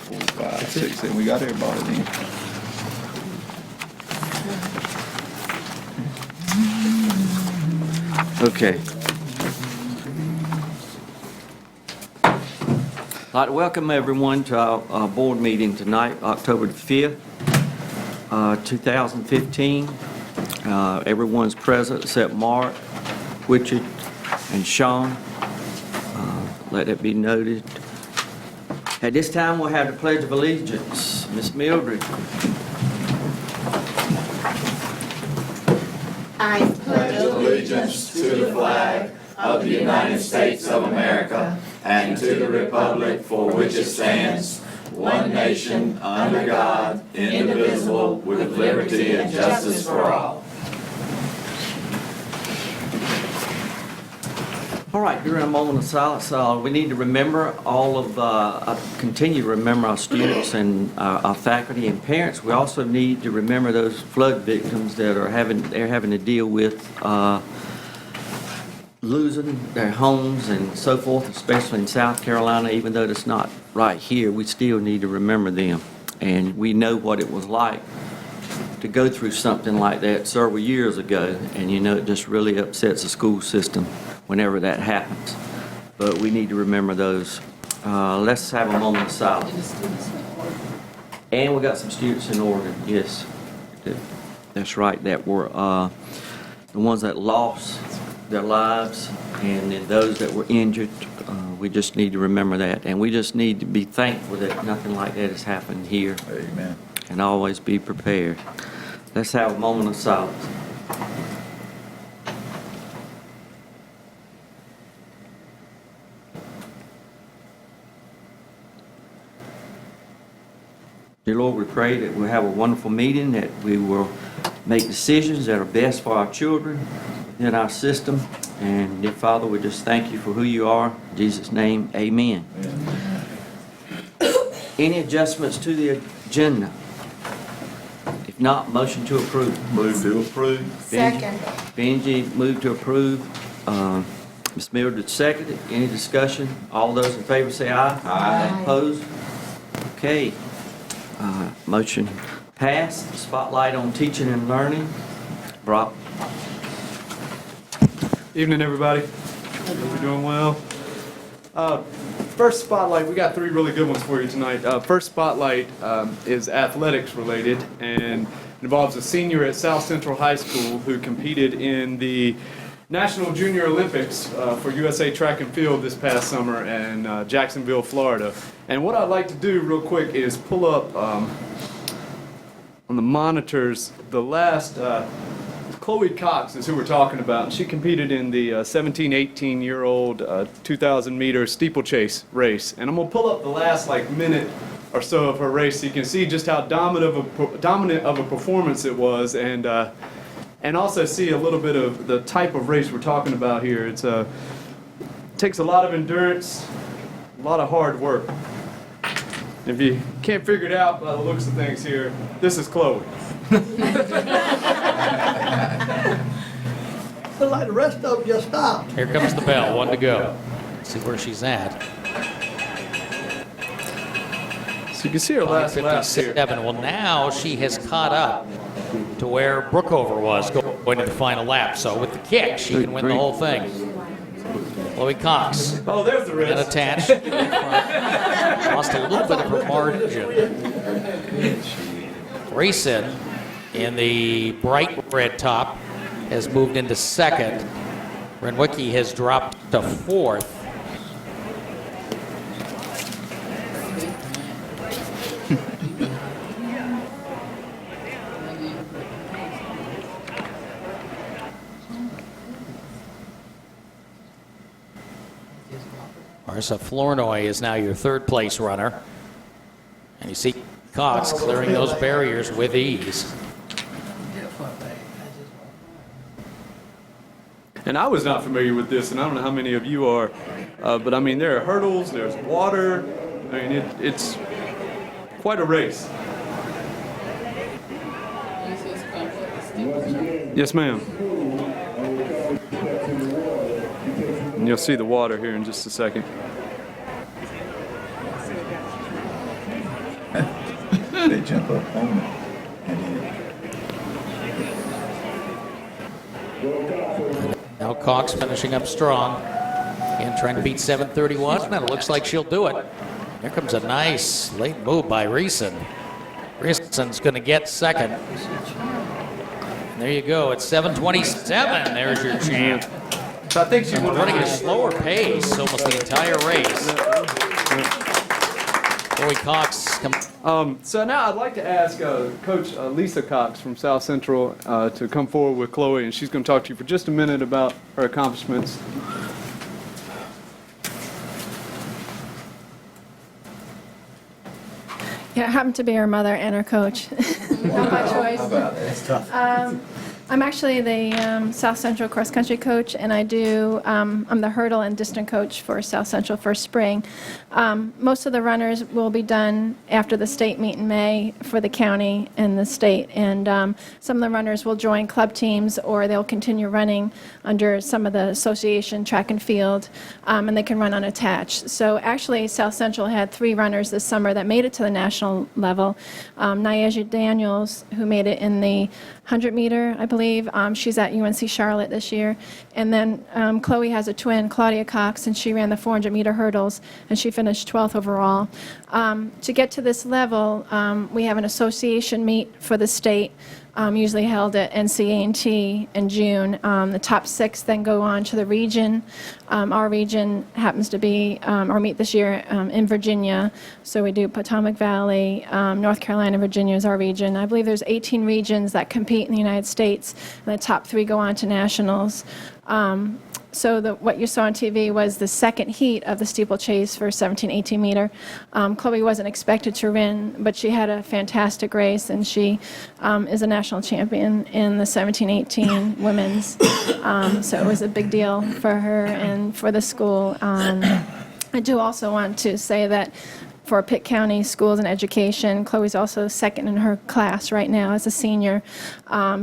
4, 5, 6, 7. We got everybody then. Okay. I'd like to welcome everyone to our board meeting tonight, October the 5th, 2015. Everyone's present except Mark, Richard, and Sean. Let it be noted. At this time, we'll have the Pledge of Allegiance. Ms. Mildred. I pledge allegiance to the flag of the United States of America and to the republic for which it stands, one nation, under God, indivisible, with liberty and justice for all. All right, during a moment of silence, we need to remember continue to remember our students and our faculty and parents. We also need to remember those flood victims that they're having to deal with losing their homes and so forth, especially in South Carolina. Even though it's not right here, we still need to remember them. And we know what it was like to go through something like that several years ago, and it just really upsets the school system whenever that happens. But we need to remember those. Let's have a moment of silence. And we got some students in Oregon, yes. That's right, that were the ones that lost their lives, and then those that were injured. We just need to remember that. And we just need to be thankful that nothing like that has happened here. Amen. And always be prepared. Let's have a moment of silence. Dear Lord, we pray that we'll have a wonderful meeting, that we will make decisions that are best for our children in our system. And dear Father, we just thank you for who you are. In Jesus' name, amen. Any adjustments to the agenda? If not, motion to approve. Move to approve. Second. Benji moved to approve. Ms. Mildred seconded. Any discussion? All those in favor say aye. Aye. Opposed? Okay. Motion passed. Spotlight on teaching and learning. Brock. Evening, everybody. Hope you're doing well. First spotlight, we got 3 really good ones for you tonight. First spotlight is athletics related and involves a senior at South Central High School who competed in the National Junior Olympics for USA Track and Field this past summer in Jacksonville, Florida. And what I'd like to do real quick is pull up on the monitors the last Chloe Cox is who we're talking about, and she competed in the 17, 18-year-old 2,000-meter steeplechase race. And I'm going to pull up the last minute or so of her race so you can see just how dominant of a performance it was, and also see a little bit of the type of race we're talking about here. It takes a lot of endurance, a lot of hard work. If you can't figure it out by the looks of things here, this is Chloe. But like the rest of them just stopped. Here comes the bell, 1 to go. Let's see where she's at. So you can see her last lap here. 5:57. Well, now she has caught up to where Brookover was going to the final lap. So with the kick, she can win the whole thing. Chloe Cox. Oh, there's the And wrist. attached. Lost a little bit of her margin. Grayson in the bright red top has moved into second. Renwicki has dropped to fourth. Marissa Flournoy is now your third place runner. And you see Cox clearing those barriers with ease. And I was not familiar with this, and I don't know how many of you are, but I mean, there are hurdles, there's water. I mean, it's quite a race. Yes, ma'am. And you'll see the water here in just a second. They jump up on it. And then Now Cox finishing up strong and trying to beat 7:31, and it looks like she'll do it. Here comes a nice late move by Reeson. Reeson's going to get second. And there you go, it's 7:27. There's your champ. So I think she would Running at a slower pace almost the entire race. Chloe Cox comes. So now I'd like to ask Coach Lisa Cox from South Central to come forward with Chloe, and she's going to talk to you for just a minute about her accomplishments. Yeah, I happen to be her mother and her coach. Not by choice. I'm actually the South Central cross country coach, and I'm the hurdle and distance coach for South Central for spring. Most of the runners will be done after the state meet in May for the county and the state, and some of the runners will join club teams or they'll continue running under some of the association track and field, and they can run unattached. So actually, South Central had 3 runners this summer that made it to the national level. Nyaja Daniels, who made it in the 100 meter, I believe. She's at UNC Charlotte this year. And then Chloe has a twin, Claudia Cox, and she ran the 400 meter hurdles, and she finished 12th overall. To get to this level, we have an association meet for the state, usually held at NCA&T in June. The top 6 then go on to the region. Our region happens to be our meet this year in Virginia. So we do Potomac Valley, North Carolina, Virginia is our region. I believe there's 18 regions that compete in the United States, and the top 3 go on to nationals. So what you saw on TV was the second heat of the steeplechase for 17-18 meter. Chloe wasn't expected to win, but she had a fantastic race, and she is a national champion in the 17-18 women's. So it was a big deal for her and for the school. I do also want to say that for Pitt County Schools and Education, Chloe's also second in her class right now as a senior.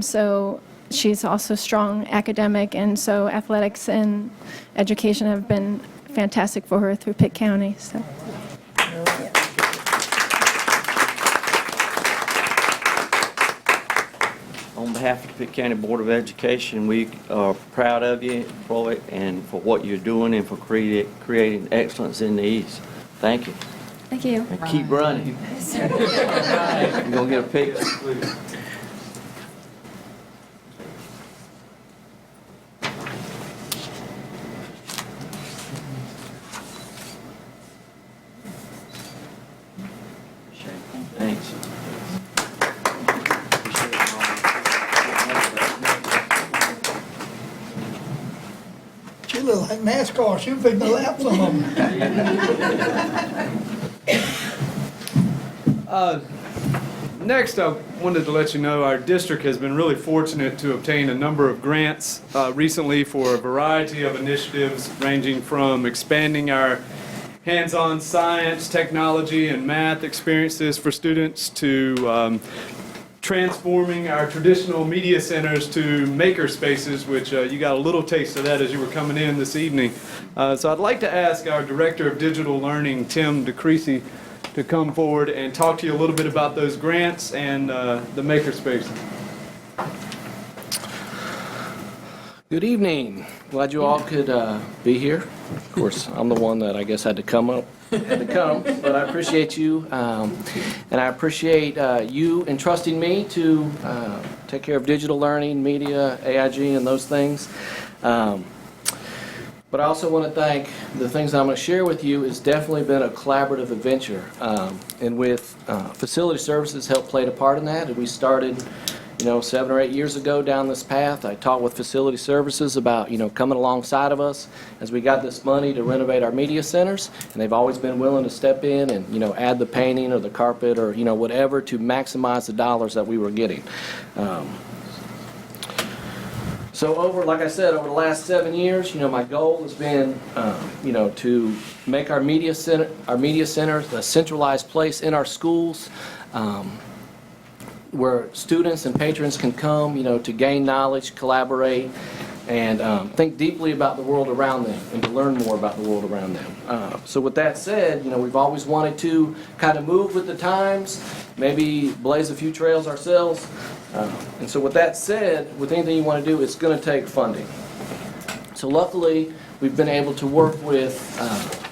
So she's also strong academic, and so athletics and education have been fantastic for her through Pitt County. So. On behalf of the Pitt County Board of Education, we are proud of you, Floyd, and for what you're doing and for creating excellence in the East. Thank you. Thank you. And keep running. You're going to get a picture. Thanks. She look like NASCAR, she picked the laps on them. Next, I wanted to let you know our district has been really fortunate to obtain a number of grants recently for a variety of initiatives ranging from expanding our hands-on science, technology, and math experiences for students to transforming our traditional media centers to maker spaces, which you got a little taste of that as you were coming in this evening. So I'd like to ask our Director of Digital Learning, Tim DeCreasy, to come forward and talk to you a little bit about those grants and the maker spaces. Good evening. Glad you all could be here. Of course, I'm the one that I guess had to come, but I appreciate you, and I appreciate you entrusting me to take care of digital learning, media, AIG, and those things. But I also want to thank the things I'm going to share with you has definitely been a collaborative adventure, and with facility services helped played a part in that. And we started 7 or 8 years ago down this path. I talked with facility services about, coming alongside of us as we got this money to renovate our media centers, and they've always been willing to step in and, add the painting or the carpet or, whatever to maximize the dollars that we were getting. So like I said, over the last 7 years, my goal has been, to make our media centers a centralized place in our schools, where students and patrons can come, to gain knowledge, collaborate, and think deeply about the world around them and to learn more about the world around them. So with that said, we've always wanted to kind of move with the times, maybe blaze a few trails ourselves. And so with that said, with anything you want to do, it's going to take funding. So luckily, we've been able to work with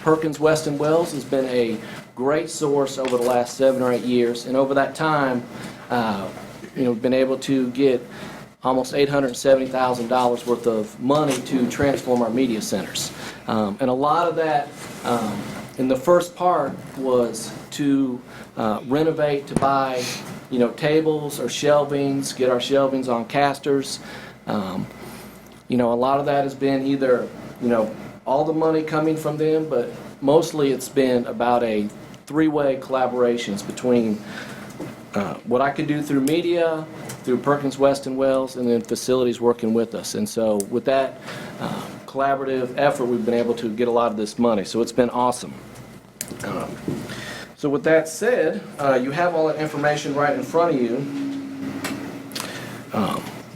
Perkins Weston Wells has been a great source over the last 7 or 8 years. And over that time, we've been able to get almost $870,000 worth of money to transform our media centers. And a lot of that in the first part was to renovate, to buy tables or shelvings, get our shelvings on casters. A lot of that has been either, all the money coming from them, but mostly it's been about a three-way collaborations between what I could do through media, through Perkins Weston Wells, and then facilities working with us. And so with that collaborative effort, we've been able to get a lot of this money. So it's been awesome. So with that said, you have all that information right in front of you.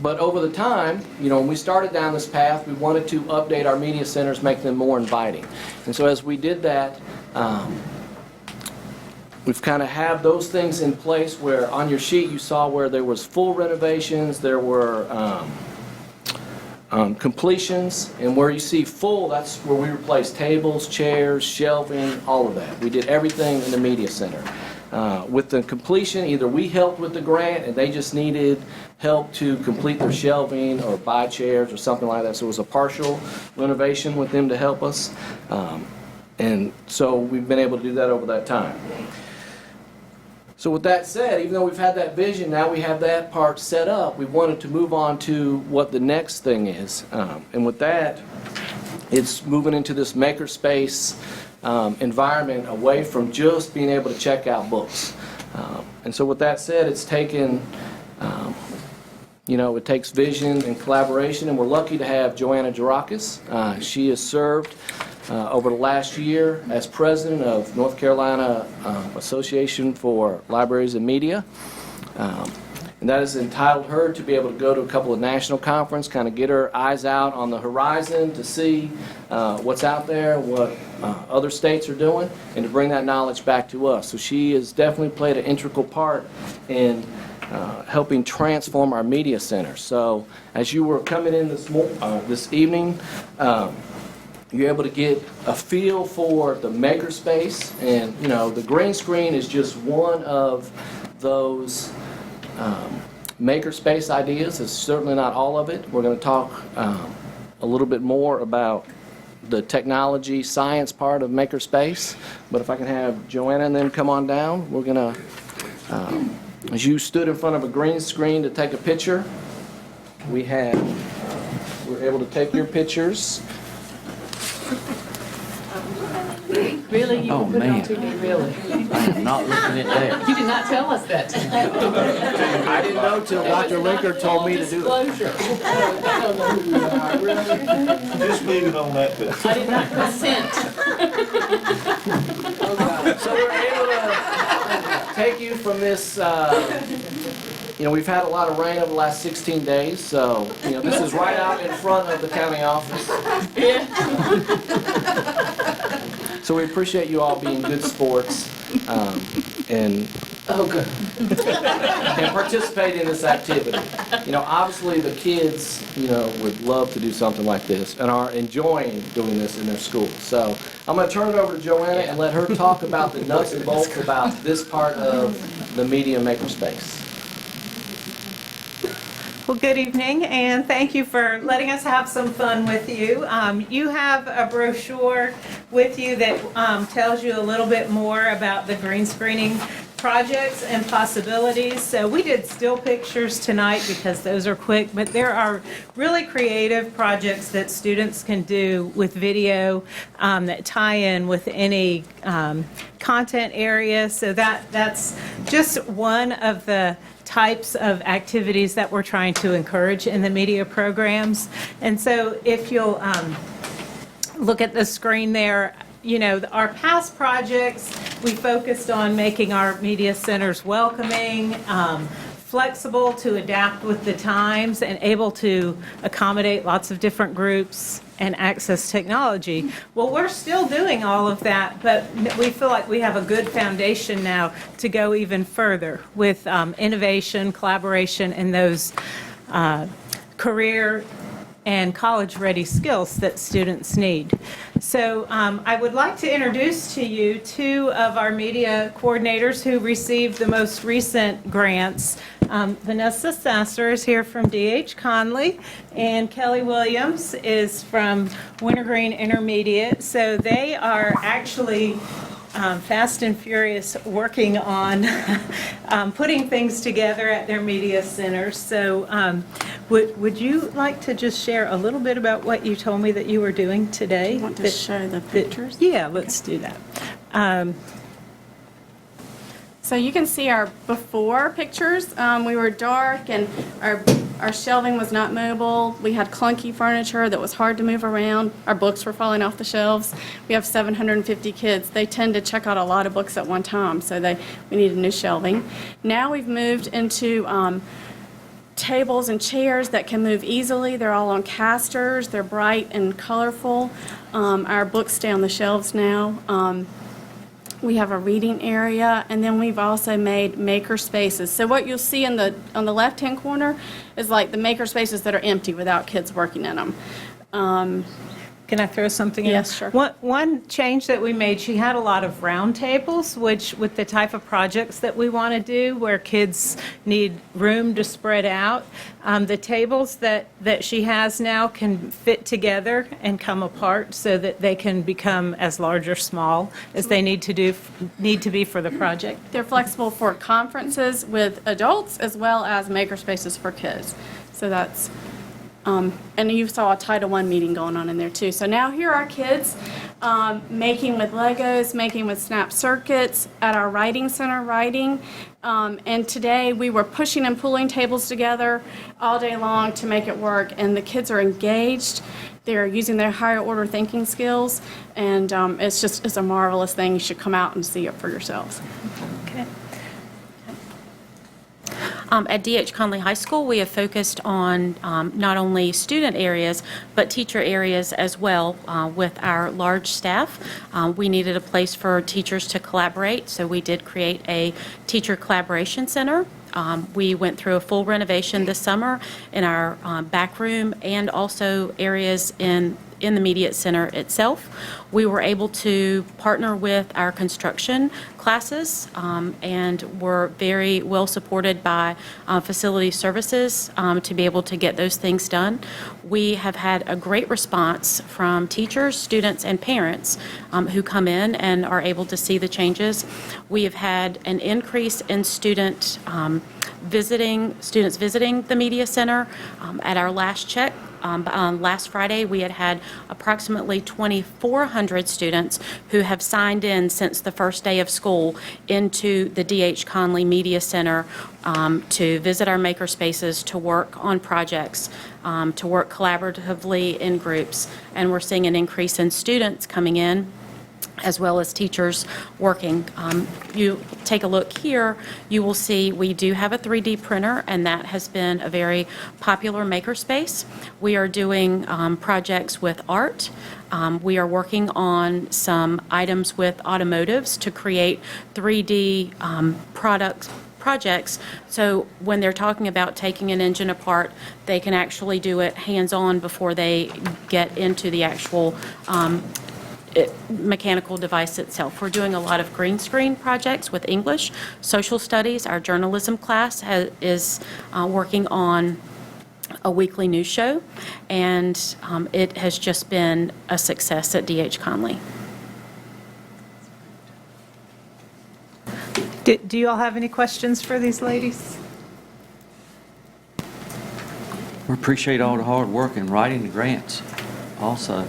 But over the time, when we started down this path, we wanted to update our media centers, make them more inviting. And so as we did that, we've kind of have those things in place where on your sheet you saw where there was full renovations, there were completions, and where you see full, that's where we replaced tables, chairs, shelving, all of that. We did everything in the media center. With the completion, either we helped with the grant and they just needed help to complete their shelving or buy chairs or something like that. So it was a partial renovation with them to help us. And so we've been able to do that over that time. So with that said, even though we've had that vision, now we have that part set up, we wanted to move on to what the next thing is. And with that, it's moving into this makerspace environment away from just being able to check out books. And so with that said, it's taken, it takes vision and collaboration, and we're lucky to have Joanna Gerakis. She has served over the last year as president of North Carolina Association for Libraries and Media. And that has entitled her to be able to go to a couple of national conferences, kind of get her eyes out on the horizon to see what's out there, what other states are doing, and to bring that knowledge back to us. So she has definitely played an integral part in helping transform our media center. So as you were coming in this evening, you're able to get a feel for the makerspace, and the green screen is just one of those makerspace ideas. It's certainly not all of it. We're going to talk a little bit more about the technology science part of makerspace. But if I can have Joanna and them come on down, we're going to, as you stood in front of a green screen to take a picture, we're able to take your pictures. Really? You Oh, put it on man. TV, really? I am not looking at that. You did not tell us that tonight. I didn't know till Dr. Linker told me to do it. Disclosure. I don't know who you are, really. Just leave it on that bit. I did not consent. So we're able to take you from this, we've had a lot of rain over the last 16 days, so, this is right out in front of the county office. So we appreciate you all being good sports, and participate in this activity. Obviously the kids, would love to do something like this and are enjoying doing this in their school. So I'm going to turn it over to Joanna and let her talk about the nuts and bolts about this part of the media makerspace. Well, good evening, and thank you for letting us have some fun with you. You have a brochure with you that tells you a little bit more about the green screening projects and possibilities. So we did still pictures tonight because those are quick, but there are really creative projects that students can do with video that tie in with any content area. So that's just one of the types of activities that we're trying to encourage in the media programs. And so if you'll look at the screen there, our past projects, we focused on making our media centers welcoming, flexible to adapt with the times and able to accommodate lots of different groups and access technology. Well, we're still doing all of that, but we feel like we have a good foundation now to go even further with innovation, collaboration, and those career and college-ready skills that students need. So I would like to introduce to you two of our media coordinators who received the most recent grants. Vanessa Sasser is here from D.H. Conley, and Kelly Williams is from Wintergreen Intermediate. So they are actually fast and furious working on putting things together at their media centers. So would you like to just share a little bit about what you told me that you were doing today? You want to show the pictures? Yeah, let's do that. So you can see our before pictures. We were dark and our shelving was not mobile. We had clunky furniture that was hard to move around. Our books were falling off the shelves. We have 750 kids. They tend to check out a lot of books at one time, so we needed new shelving. Now we've moved into tables and chairs that can move easily. They're all on casters. They're bright and colorful. Our books stay on the shelves now. We have a reading area, and then we've also made maker spaces. So what you'll see on the left-hand corner is like the maker spaces that are empty without kids working in them. Can I throw something in? Yes, sure. One change that we made, she had a lot of round tables, which with the type of projects that we want to do where kids need room to spread out, the tables that she has now can fit together and come apart so that they can become as large or small as they need to be for the project. They're flexible for conferences with adults as well as maker spaces for kids. So that's and you saw a Title I meeting going on in there too. So now here are kids making with Legos, making with snap circuits at our writing center writing. And today we were pushing and pulling tables together all day long to make it work. And the kids are engaged. They're using their higher order thinking skills. And it's a marvelous thing. You should come out and see it for yourselves. Okay. At D.H. Conley High School, we have focused on not only student areas, but teacher areas as well with our large staff. We needed a place for teachers to collaborate, so we did create a teacher collaboration center. We went through a full renovation this summer in our back room and also areas in the Media Center itself. We were able to partner with our construction classes and were very well supported by facility services to be able to get those things done. We have had a great response from teachers, students, and parents who come in and are able to see the changes. We have had an increase in students visiting the Media Center. At our last check, last Friday, we had approximately 2,400 students who have signed in since the first day of school into the D.H. Conley Media Center to visit our maker spaces, to work on projects, to work collaboratively in groups. And we're seeing an increase in students coming in as well as teachers working. You take a look here, you will see we do have a 3D printer, and that has been a very popular makerspace. We are doing projects with art. We are working on some items with automotives to create 3D projects, so when they're talking about taking an engine apart, they can actually do it hands-on before they get into the actual mechanical device itself. We're doing a lot of green screen projects with English, social studies. Our journalism class is working on a weekly news show, and it has just been a success at D.H. Conley. Do you all have any questions for these ladies? We appreciate all the hard work in writing the grants also.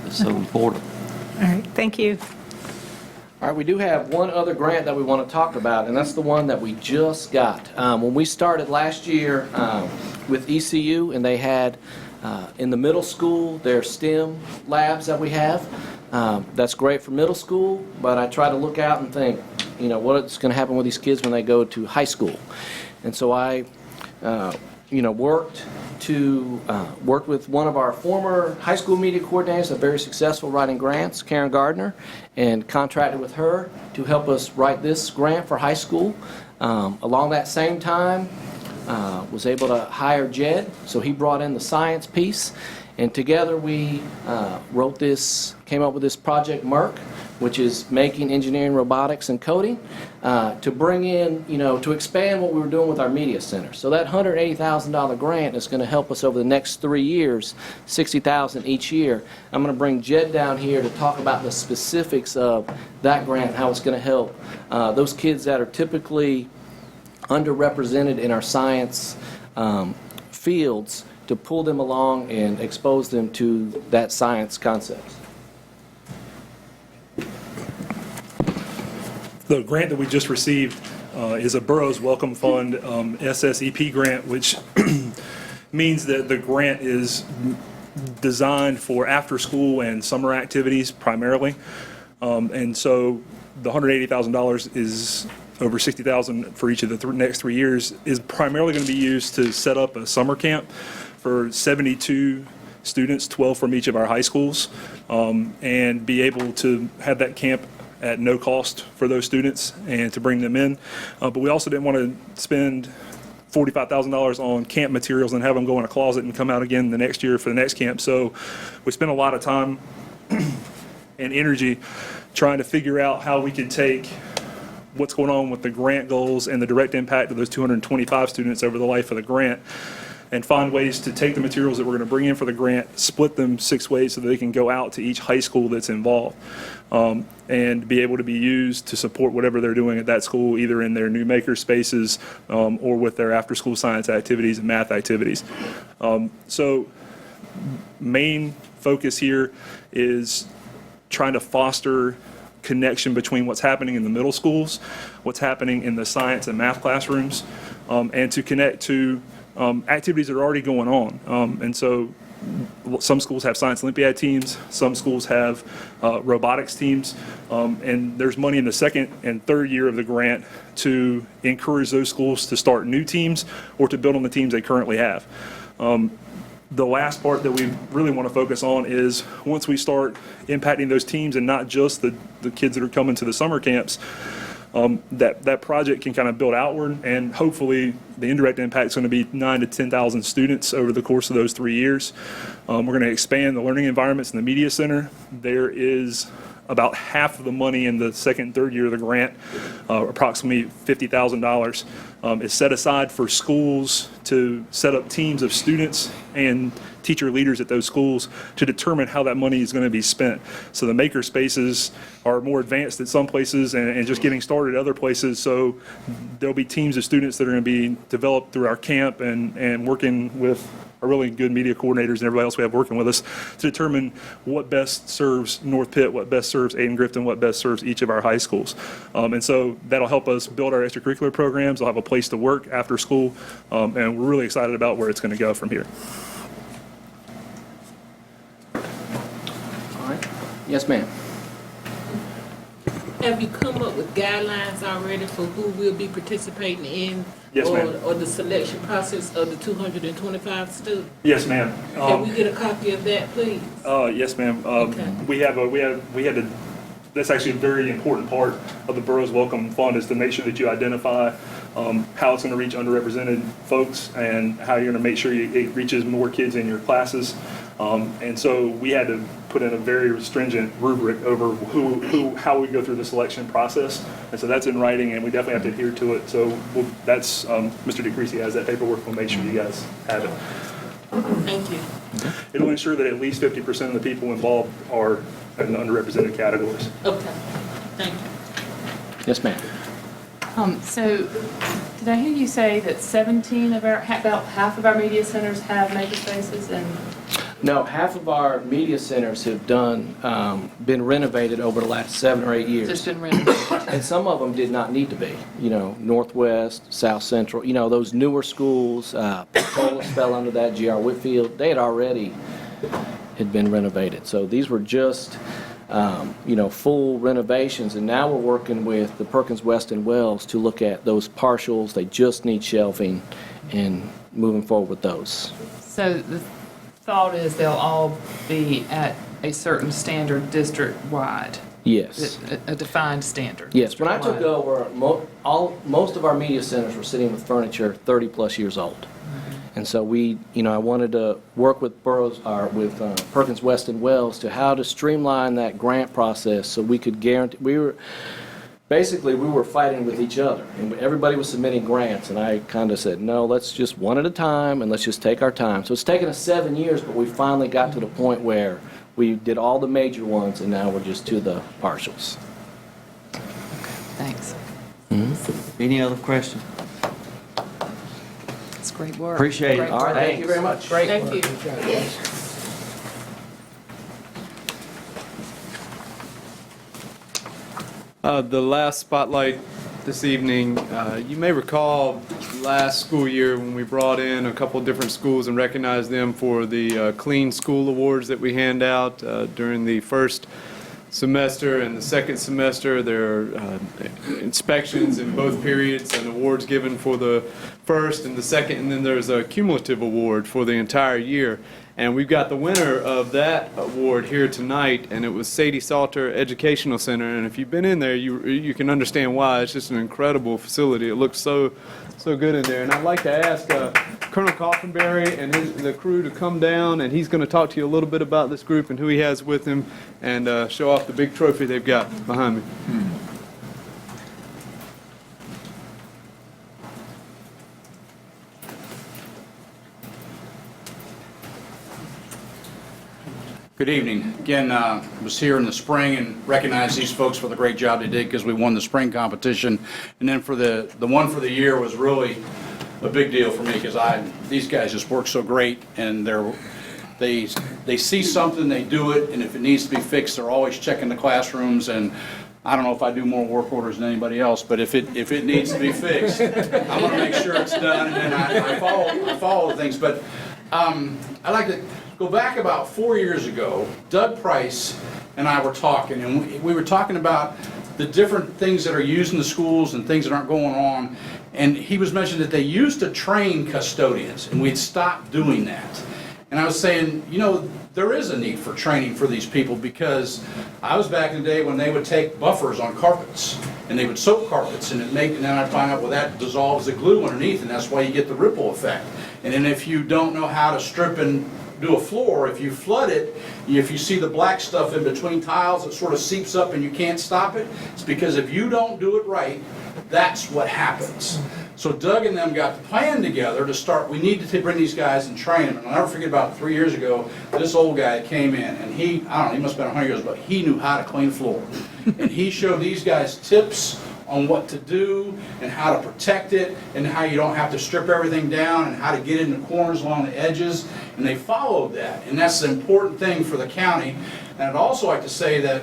It's so important. All right, thank you. All right, we do have one other grant that we want to talk about, and that's the one that we just got. When we started last year with ECU, and they had in the middle school their STEM labs that we have. That's great for middle school, but I try to look out and think, what's going to happen with these kids when they go to high school. And so I worked with one of our former high school media coordinators, a very successful writing grants, Karen Gardner, and contracted with her to help us write this grant for high school. Along that same time, was able to hire Jed, so he brought in the science piece, and together we came up with this Project MERC, which is making engineering, robotics, and coding, to bring in, to expand what we were doing with our media center. So that $180,000 grant is going to help us over the next 3 years, $60,000 each year. I'm going to bring Jed down here to talk about the specifics of that grant and how it's going to help those kids that are typically underrepresented in our science fields, to pull them along and expose them to that science concepts. The grant that we just received is a Boroughs Welcome Fund SSEP grant, which means that the grant is designed for after-school and summer activities primarily. And so the $180,000 is over $60,000 for each of the next 3 years, is primarily going to be used to set up a summer camp for 72 students, 12 from each of our high schools, and be able to have that camp at no cost for those students and to bring them in. But we also didn't want to spend $45,000 on camp materials and have them go in a closet and come out again the next year for the next camp. So we spent a lot of time and energy trying to figure out how we could take what's going on with the grant goals and the direct impact of those 225 students over the life of the grant, and find ways to take the materials that we're going to bring in for the grant, split them 6 ways so that they can go out to each high school that's involved, and be able to be used to support whatever they're doing at that school, either in their new maker spaces or with their after-school science activities and math activities. So main focus here is trying to foster connection between what's happening in the middle schools, what's happening in the science and math classrooms, and to connect to activities that are already going on. And so some schools have science Olympiad teams, some schools have robotics teams, and there's money in the second and third year of the grant to encourage those schools to start new teams or to build on the teams they currently have. The last part that we really want to focus on is once we start impacting those teams, and not just the kids that are coming to the summer camps, that project can kind of build outward, and hopefully the indirect impact is going to be 9,000 to 10,000 students over the course of those 3 years. We're going to expand the learning environments in the media center. There is about half of the money in the second and third year of the grant, approximately $50,000, is set aside for schools to set up teams of students and teacher leaders at those schools to determine how that money is going to be spent. So the maker spaces are more advanced at some places and just getting started at other places. So there'll be teams of students that are going to be developed through our camp and working with our really good media coordinators and everybody else we have working with us to determine what best serves North Pitt, what best serves Aiken-Grifton, what best serves each of our high schools. And so that'll help us build our extracurricular programs. They'll have a place to work after school, and we're really excited about where it's going to go from here. All right. Yes, ma'am. Have you come up with guidelines already for who will be participating in Yes, ma'am. or the selection process of the 225 students? Yes, ma'am. Can we get a copy of that, please? Yes, ma'am. Okay. We had to. That's actually a very important part of the Boroughs Welcome Fund, is to make sure that you identify how it's going to reach underrepresented folks and how you're going to make sure it reaches more kids in your classes. And so we had to put in a very stringent rubric over how we go through the selection process. And so that's in writing, and we definitely have to adhere to it. So that's Mr. DeCreasy has that paperwork. We'll make sure you guys have it. Thank you. It'll ensure that at least 50% of the people involved are in the underrepresented categories. Okay. Thank you. Yes, ma'am. So, did I hear you say that 17 of about half of our media centers have makerspaces? And No, half of our media centers have been renovated over the last 7 or 8 years. just been renovated? And some of them did not need to be. Northwest, South Central, those newer schools, Petrolas fell under that, G.R. Whitfield, they had already been renovated. So these were just full renovations, and now we're working with the Perkins West and Wells to look at those partials. They just need shelving and moving forward with those. So the thought is they'll all be at a certain standard district-wide? Yes. A defined standard? Yes. When I took district-wide. over, most of our media centers were sitting with furniture 30-plus years old. And so I wanted to work with Perkins West and Wells to how to streamline that grant process so we could guarantee, we were fighting with each other. And everybody was submitting grants, and I kind of said, no, let's just one at a time, and let's just take our time. So it's taken us 7 years, but we finally got to the point where we did all the major ones, and now we're just to the partials. Thanks. Any other questions? It's great work. Appreciate it. Great All right, work. thank you very much. Great Thank work. you. The last spotlight this evening, you may recall last school year when we brought in a couple different schools and recognized them for the Clean School Awards that we hand out during the first semester and the second semester. There are inspections in both periods and awards given for the first and the second, and then there's a cumulative award for the entire year. And we've got the winner of that award here tonight, and it was Sadie Salter Educational Center. And if you've been in there, you can understand why. It's just an incredible facility. It looks so good in there. And I'd like to ask Colonel Coffinberry and the crew to come down, and he's going to talk to you a little bit about this group and who he has with him, and show off the big trophy they've got behind me. Good evening. Again, was here in the spring and recognized these folks for the great job they did because we won the spring competition. And then for the one for the year was really a big deal for me because these guys just work so great, and they see something, they do it, and if it needs to be fixed, they're always checking the classrooms. And I don't know if I do more work orders than anybody else, but if it needs to be fixed, I'm going to make sure it's done, and then I follow things. But I like to go back about 4 years ago. Doug Price and I were talking, and we were talking about the different things that are used in the schools and things that aren't going on. And he was mentioning that they used to train custodians, and we'd stopped doing that. And I was saying, there is a need for training for these people, because I was back in the day when they would take buffers on carpets and they would soak carpets, and then I'd find out, well, that dissolves the glue underneath, and that's why you get the ripple effect. And then if you don't know how to strip and do a floor, if you flood it, if you see the black stuff in between tiles, it sort of seeps up and you can't stop it. It's because if you don't do it right, that's what happens. So Doug and them got the plan together to start. We need to bring these guys and train them. And I'll never forget, about 3 years ago, this old guy came in, and he must have been 100 years old, but he knew how to clean a floor. And he showed these guys tips on what to do and how to protect it and how you don't have to strip everything down and how to get in the corners along the edges. And they followed that. And that's the important thing for the county. And I'd also like to say that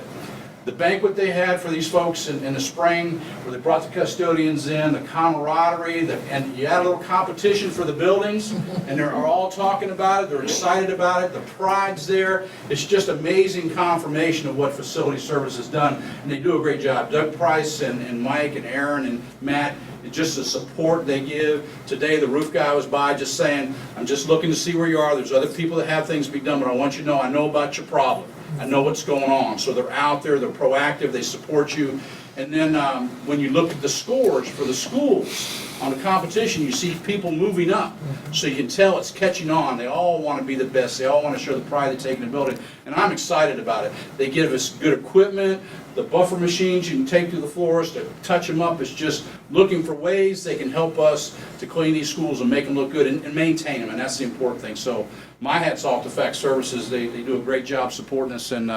the banquet they had for these folks in the spring, where they brought the custodians in, the camaraderie, and you had a little competition for the buildings, and they're all talking about it, they're excited about it, the pride's there. It's just amazing confirmation of what Facility Service has done, and they do a great job. Doug Price and Mike and Aaron and Matt, just the support they give. Today the roof guy was by just saying, I'm just looking to see where you are. There's other people that have things to be done, but I want you to know I know about your problem. I know what's going on. So they're out there, they're proactive, they support you. And then when you look at the scores for the schools on the competition, you see people moving up. So you can tell it's catching on. They all want to be the best. They all want to show the pride they take in the building. And I'm excited about it. They give us good equipment. The buffer machines you can take to the floors to touch them up. It's just looking for ways they can help us to clean these schools and make them look good and maintain them. And that's the important thing. So my hat's off to Fact Services. They do a great job supporting us, and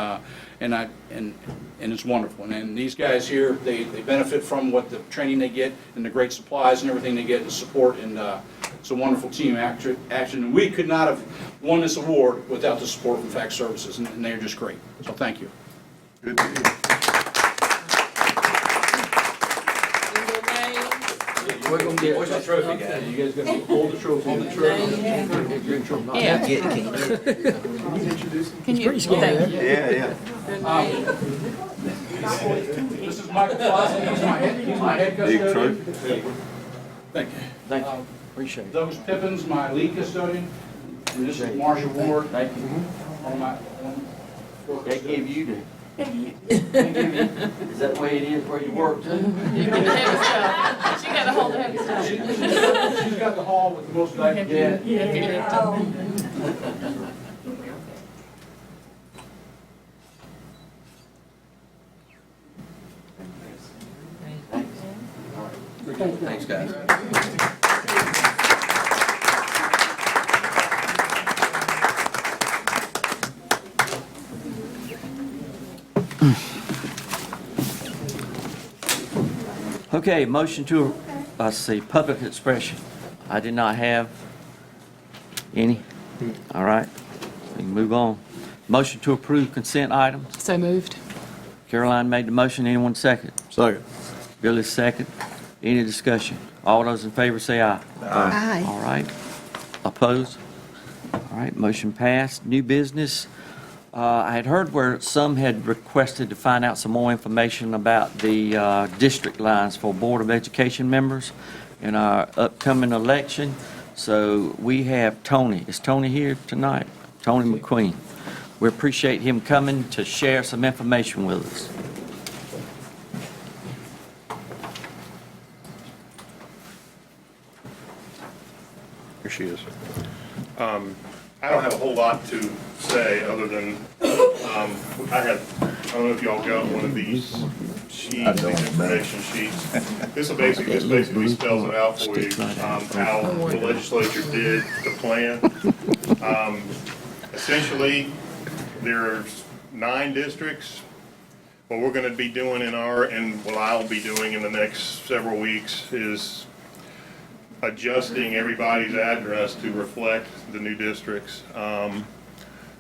it's wonderful. And these guys here, they benefit from what the training they get and the great supplies and everything they get and support. And it's a wonderful team action. And we could not have won this award without the support from Fact Services, and they're just great. So thank you. Good to hear. We're going to get, where's the trophy, guys? You guys going to hold the trophy? Hold the trophy. Yeah. Can you introduce him? Can you? Thank you. Yeah. This is Michael Flossie, he's my head custodian. Thank you. Thank you. Appreciate it. Those Pippins, my lead custodian, and this is Marshall Ward. Thank you. They give you the. Is that the way it is where you work too? You got the heavy stuff. She got to hold the heavy stuff. She's got the hall with the most diapers. Thanks, guys. Okay, motion to, let's see, public expression. I did not have any. All right, we can move on. Motion to approve consent items. So moved. Caroline made the motion. Anyone second? Second. Billy second. Any discussion? All those in favor say aye. Aye. All right. Opposed? All right, motion passed. New business. I had heard where some had requested to find out some more information about the district lines for Board of Education members in our upcoming election. So we have Tony. Is Tony here tonight? Tony McQueen. We appreciate him coming to share some information with us. Here she is. I don't have a whole lot to say other than I don't know if y'all got one of these sheets, these information sheets. This basically spells it out for you, how the legislature did the plan. Essentially, there's 9 districts. What we're going to be doing and what I'll be doing in the next several weeks is adjusting everybody's address to reflect the new districts.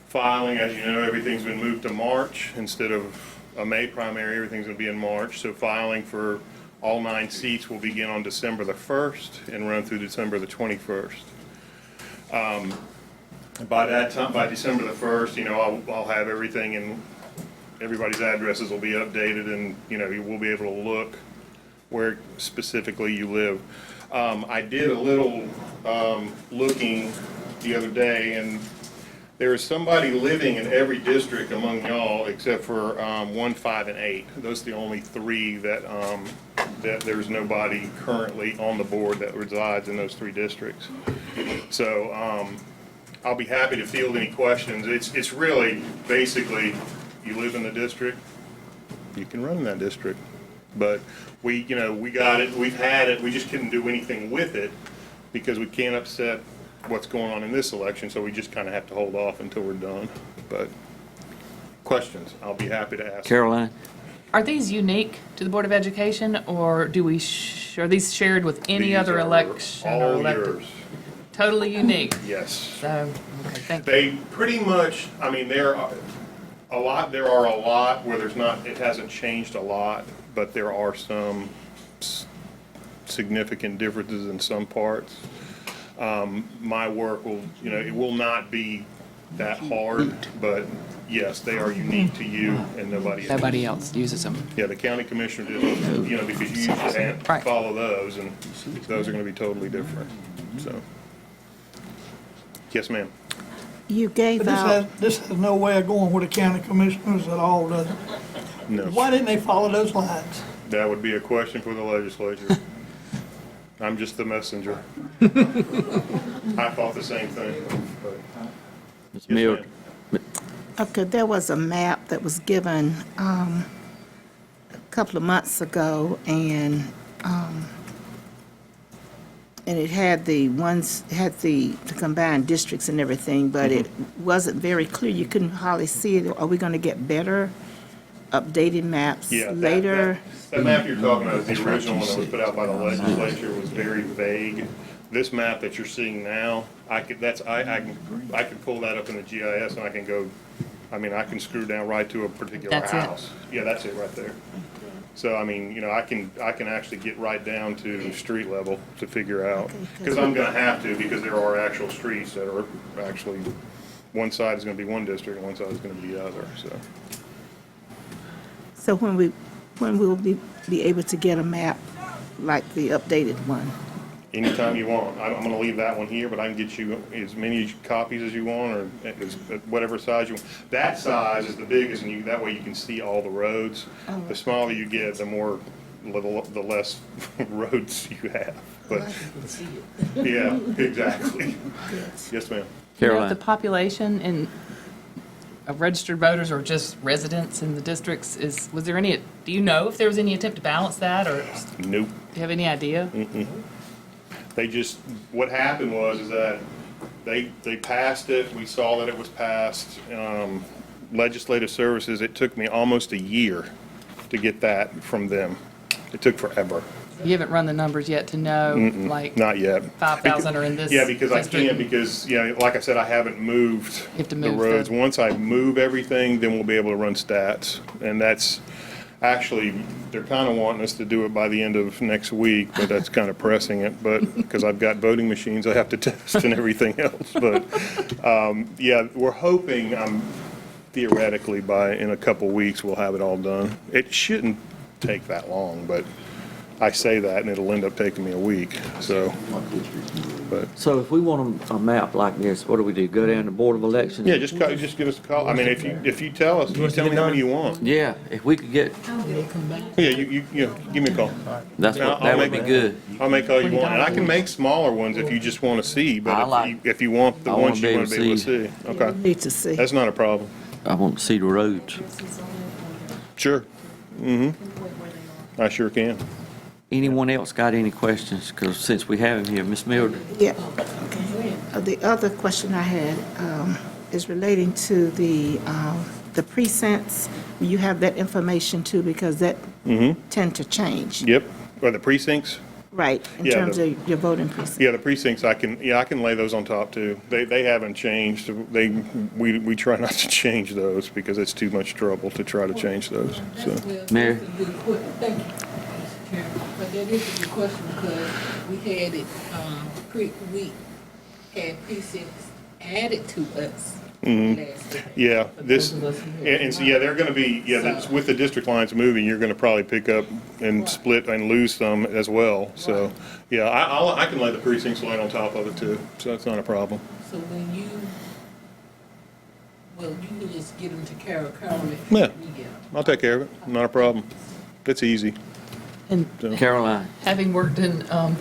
Filing, as you know, everything's been moved to March instead of a May primary. Everything's going to be in March. So filing for all 9 seats will begin on December the 1st and run through December the 21st. By that time, by December the 1st, I'll have everything, and everybody's addresses will be updated, and you will be able to look where specifically you live. I did a little looking the other day, and there is somebody living in every district among y'all except for 1, 5, and 8. Those are the only 3 that there's nobody currently on the board that resides in those 3 districts. So I'll be happy to field any questions. It's really basically you live in the district, you can run in that district. But we got it, we've had it, we just couldn't do anything with it because we can't upset what's going on in this election, so we just kind of have to hold off until we're done. But questions, I'll be happy to ask. Caroline? Are these unique to the Board of Education, or are these shared with any These other are election or all elected? yours. Totally unique. Yes. So, okay, thank you. They pretty much, there are a lot where it hasn't changed a lot, but there are some significant differences in some parts. My work will, it will not be that hard, but yes, they are unique to you and nobody else uses them. Yeah, the county commissioner did, because you usually have to follow those, and those are going to be totally different. So, yes, ma'am. You gave out. This has no way of going with the county commissioners at all, does it? No. Why didn't they follow those lines? That would be a question for the legislature. I'm just the messenger. I thought the same thing. Ms. Miller. Okay, there was a map that was given a couple of months ago, and it had the combined districts and everything, but it wasn't very clear. You couldn't hardly see it. Are we going to get better updated maps later? That map you're talking about is the original one that was put out by the legislature. Was very vague. This map that you're seeing now, I could pull that up in the GIS, and I can go. I can screw down right to a particular house. Yeah, that's it right there. So I can actually get right down to street level to figure out, because I'm going to have to, because there are actual streets that are actually, one side is going to be one district and one side is going to be the other. So So when will we be able to get a map like the updated one? Anytime you want. I'm going to leave that one here, but I can get you as many copies as you want, or whatever size you want. That size is the biggest, and that way you can see all the roads. The smaller you get, the less roads you have. But yeah, exactly. Yes, ma'am. You know, the population of registered voters or just residents in the districts was there any? Do you know if there was any attempt to balance that, or Nope. do you have any idea? What happened was that they passed it. We saw that it was passed. Legislative services. It took me almost a year to get that from them. It took forever. You haven't run the numbers yet to know, like, Not yet. 5,000 are in this. Yeah, because I district. can't, because, like I said, I haven't moved You have to the move roads. Once I move everything, then we'll be able to run stats. And that's, actually, they're kind of wanting us to do it by the end of next week, but that's kind of pressing it, but, because I've got voting machines I have to test and everything else. But, yeah, we're hoping, theoretically, in a couple weeks, we'll have it all done. It shouldn't take that long, but I say that and it'll end up taking me a week, so. So if we want a map like this, what do we do? Go down to Board of Elections? Yeah, just give us a call. I mean, if you tell us, you tell me how many you want. Yeah, if we could get, Yeah, you give me a call. that would be good. I'll make all you want, and I can make smaller ones if you just want to see, but if you want the I ones wanna you want to be able to see. Okay. Need to see. That's not a problem. I want to see the roads. Sure. I sure can. Anyone else got any questions? Because since we have him here, Ms. Mildred. Yeah. The other question I had is relating to the precincts. You have that information too, because that tend to change. Yep. Or the precincts? Right, in terms of your voting precincts. Yeah, the precincts, I can lay those on top too. They haven't changed. We try not to change those because it's too much trouble to try to change those, so. Mary? Thank you, Mr. Chairman. But that is a good question because we had it, we had precincts added to us. Yeah, and so, yeah, they're gonna be, with the district lines moving, you're gonna probably pick up and split and lose some as well, so, yeah, I can lay the precincts line on top of it too, so that's not a problem. So when you can just get them to Carolyn. Yeah, I'll take care of it, not a problem. It's easy. And Caroline. having worked in on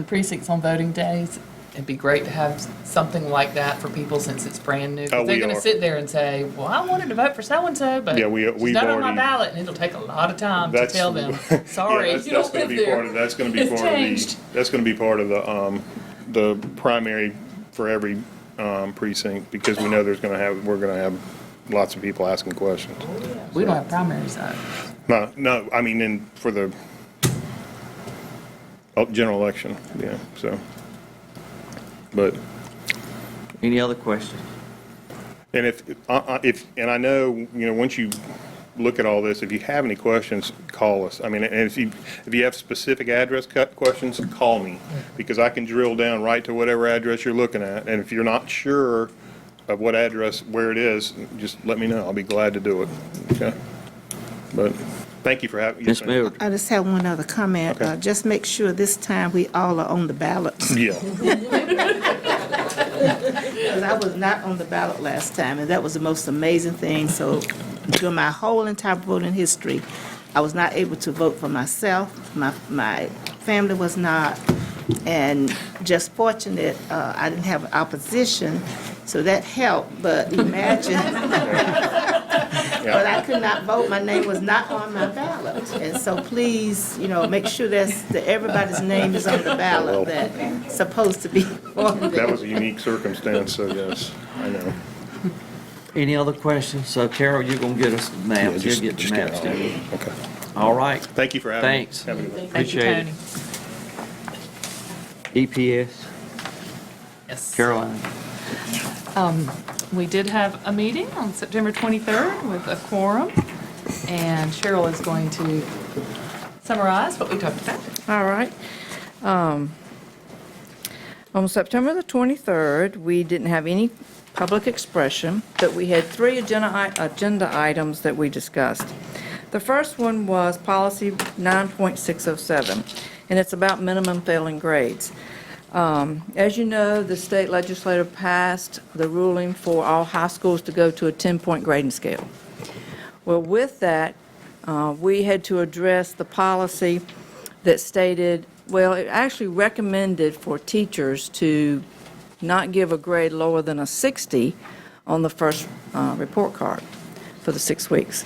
precincts on voting days, it'd be great to have something like that for people since it's brand new. 'Cause they're going to sit there and say, well, I wanted to vote for so-and-so, but we've not on my already- ballot, and it'll take a lot of time to tell them, sorry, Yeah, you don't live there. That's gonna be It's part changed. of that's gonna be part of the primary for every precinct, because we know we're gonna have lots of people asking questions. We don't have primaries, though. No, I mean, for the general election, yeah, so. But. Any other questions? And and I know, once you look at all this, if you have any questions, call us. I mean, and if you have specific address questions, call me, because I can drill down right to whatever address you're looking at. And if you're not sure of what address, where it is, just let me know. I'll be glad to do it. Okay. But thank you for having me. I just have one other comment. Okay. Just make sure this time we all are on the ballot. Yeah. Because I was not on the ballot last time, and that was the most amazing thing. So during my whole entire voting history, I was not able to vote for myself. My family was not. And just fortunate, I didn't have opposition, so that helped. But imagine, but I could not vote. My name was not on my ballot. And so please, make sure that everybody's name is on the ballot that's supposed to be on there. That was a unique circumstance, so yes, I know. Any other questions? So Carol, you're going to get us the maps. You'll get the maps down. Okay. All right. Thank you for having me. Thanks. Have a good one. Appreciate it. EPS? Yes. Caroline? We did have a meeting on September 23rd with a quorum, and Cheryl is going to summarize what we talked about. All right. On September the 23rd, we didn't have any public expression, but we had 3 agenda items that we discussed. The first one was policy 9.607, and it's about minimum failing grades. As you know, the state legislature passed the ruling for all high schools to go to a 10-point grading scale. Well, with that, we had to address the policy that stated, well, it actually recommended for teachers to not give a grade lower than a 60 on the first report card for the 6 weeks.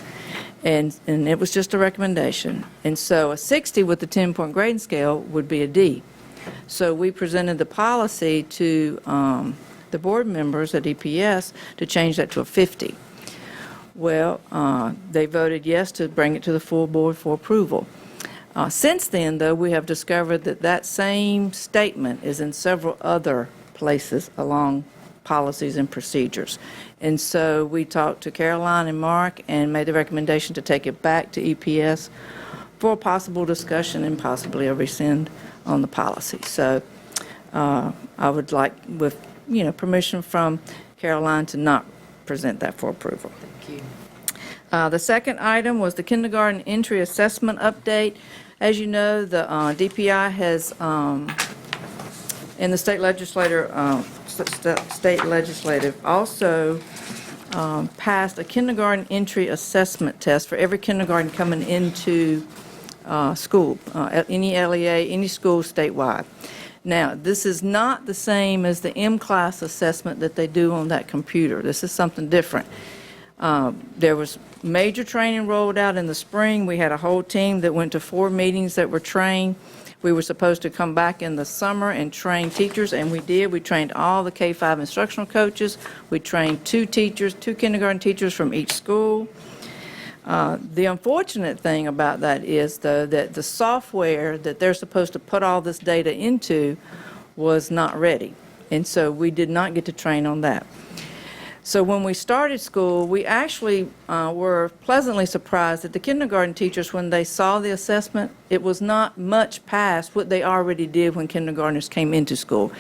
And it was just a recommendation. And so a 60 with the 10-point grading scale would be a D. So we presented the policy to the board members at EPS to change that to a 50. Well, they voted yes to bring it to the full board for approval. Since then, though, we have discovered that that same statement is in several other places along policies and procedures. And so we talked to Caroline and Mark and made the recommendation to take it back to EPS for a possible discussion and possibly a rescind on the policy. So I would like, with permission from Caroline, to not present that for approval. Thank you. The second item was the kindergarten entry assessment update. As you know, the DPI has, in the state legislative also passed a kindergarten entry assessment test for every kindergarten coming into school, any LEA, any school statewide. Now, this is not the same as the M-class assessment that they do on that computer. This is something different. There was major training rolled out in the spring. We had a whole team that went to 4 meetings that were trained. We were supposed to come back in the summer and train teachers, and we did. We trained all the K-5 instructional coaches. We trained 2 teachers, 2 kindergarten teachers from each school. The unfortunate thing about that is, though, that the software that they're supposed to put all this data into was not ready, and so we did not get to train on that. So when we started school, we actually were pleasantly surprised that the kindergarten teachers, when they saw the assessment, it was not much past what they already did when kindergartners came into school.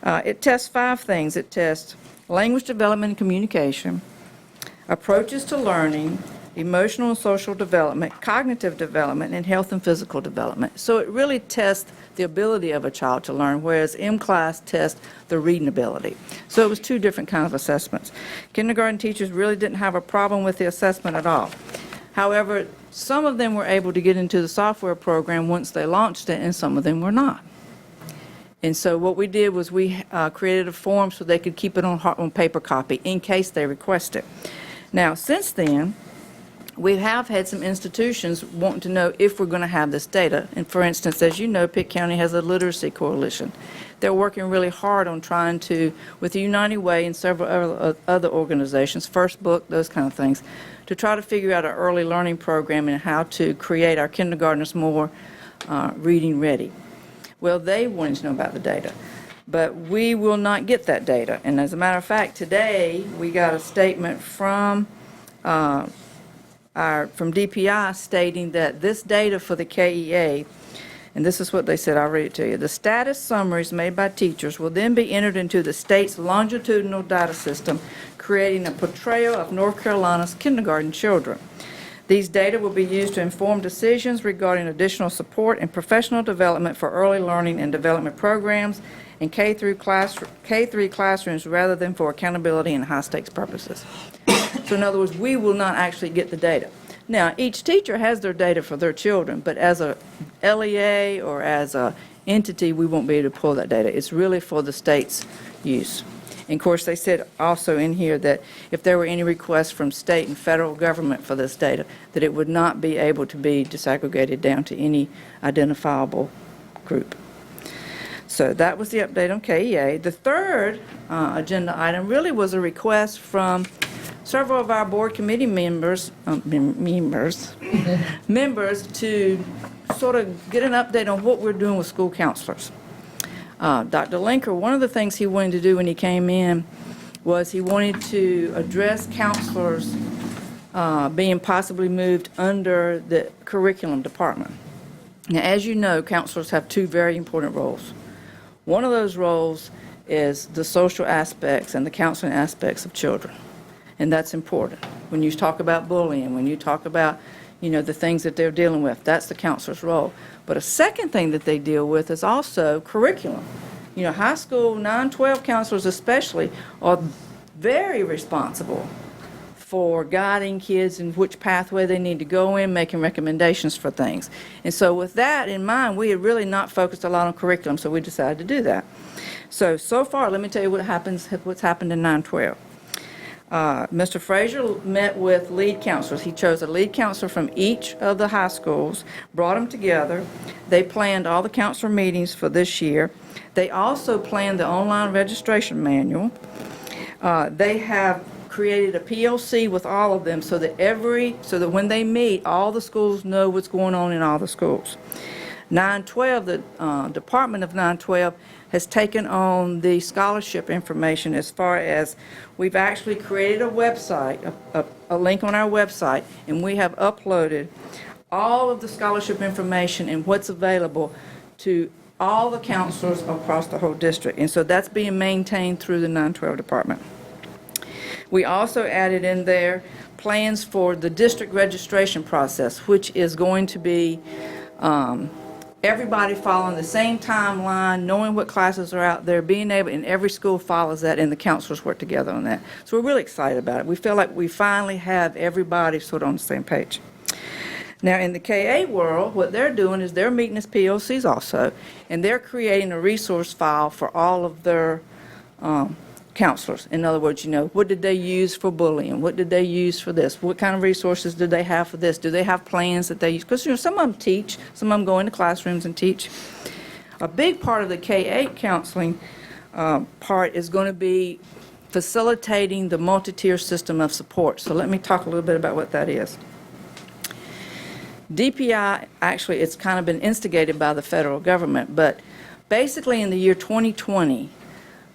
It tests 5 things. It tests language development and communication, approaches to learning, emotional and social development, cognitive development, and health and physical development. So it really tests the ability of a child to learn, whereas M-class tests the reading ability. So it was 2 different kinds of assessments. Kindergarten teachers really didn't have a problem with the assessment at all. However, some of them were able to get into the software program once they launched it, and some of them were not. And so what we did was we created a form so they could keep it on paper copy in case they request it. Now, since then, we have had some institutions wanting to know if we're going to have this data. And for instance, as you know, Pitt County has a literacy coalition. They're working really hard on trying to, with the United Way and several other organizations, First Book, those kind of things, to try to figure out an early learning program and how to create our kindergartners more reading ready. Well, they wanted to know about the data, but we will not get that data. And as a matter of fact, today we got a statement from DPI stating that this data for the KEA, and this is what they said, I'll read it to you. The status summaries made by teachers will then be entered into the state's longitudinal data system, creating a portrayal of North Carolina's kindergarten children. These data will be used to inform decisions regarding additional support and professional development for early learning and development programs in K-3 classrooms rather than for accountability and high-stakes purposes. So in other words, we will not actually get the data. Now, each teacher has their data for their children, but as a LEA or as a entity, we won't be able to pull that data. It's really for the state's use. And of course, they said also in here that if there were any requests from state and federal government for this data, that it would not be able to be disaggregated down to any identifiable group. So that was the update on KEA. The third agenda item really was a request from several of our board committee members to sort of get an update on what we're doing with school counselors. Dr. Linker, one of the things he wanted to do when he came in was he wanted to address counselors being possibly moved under the curriculum department. Now, as you know, counselors have 2 very important roles. One of those roles is the social aspects and the counseling aspects of children. And that's important. When you talk about bullying, when you talk about, the things that they're dealing with, that's the counselor's role. But a second thing that they deal with is also curriculum. High school 9-12 counselors especially are very responsible for guiding kids in which pathway they need to go in, making recommendations for things. And so with that in mind, we had really not focused a lot on curriculum, so we decided to do that. So far, let me tell you what's happened in 9-12. Mr. Frazier met with lead counselors. He chose a lead counselor from each of the high schools, brought them together. They planned all the counselor meetings for this year. They also planned the online registration manual. They have created a POC with all of them so that when they meet, all the schools know what's going on in all the schools. 9-12, the Department of 9-12 has taken on the scholarship information as far as we've actually created a website, a link on our website, and we have uploaded all of the scholarship information and what's available to all the counselors across the whole district. And so that's being maintained through the 9-12 department. We also added in there plans for the district registration process, which is going to be everybody following the same timeline, knowing what classes are out there, being able, and every school follows that, and the counselors work together on that. So we're really excited about it. We feel like we finally have everybody sort of on the same page. Now, in the K-8 world, what they're doing is they're meeting as POCs also, and they're creating a resource file for all of their counselors. In other words, what did they use for bullying? What did they use for this? What kind of resources did they have for this? Do they have plans that they use? Because, some of them teach, some of them go into classrooms and teach. A big part of the K-8 counseling part is going to be facilitating the multi-tier system of support. So let me talk a little bit about what that is. DPI, actually, it's kind of been instigated by the federal government, but basically in the year 2020,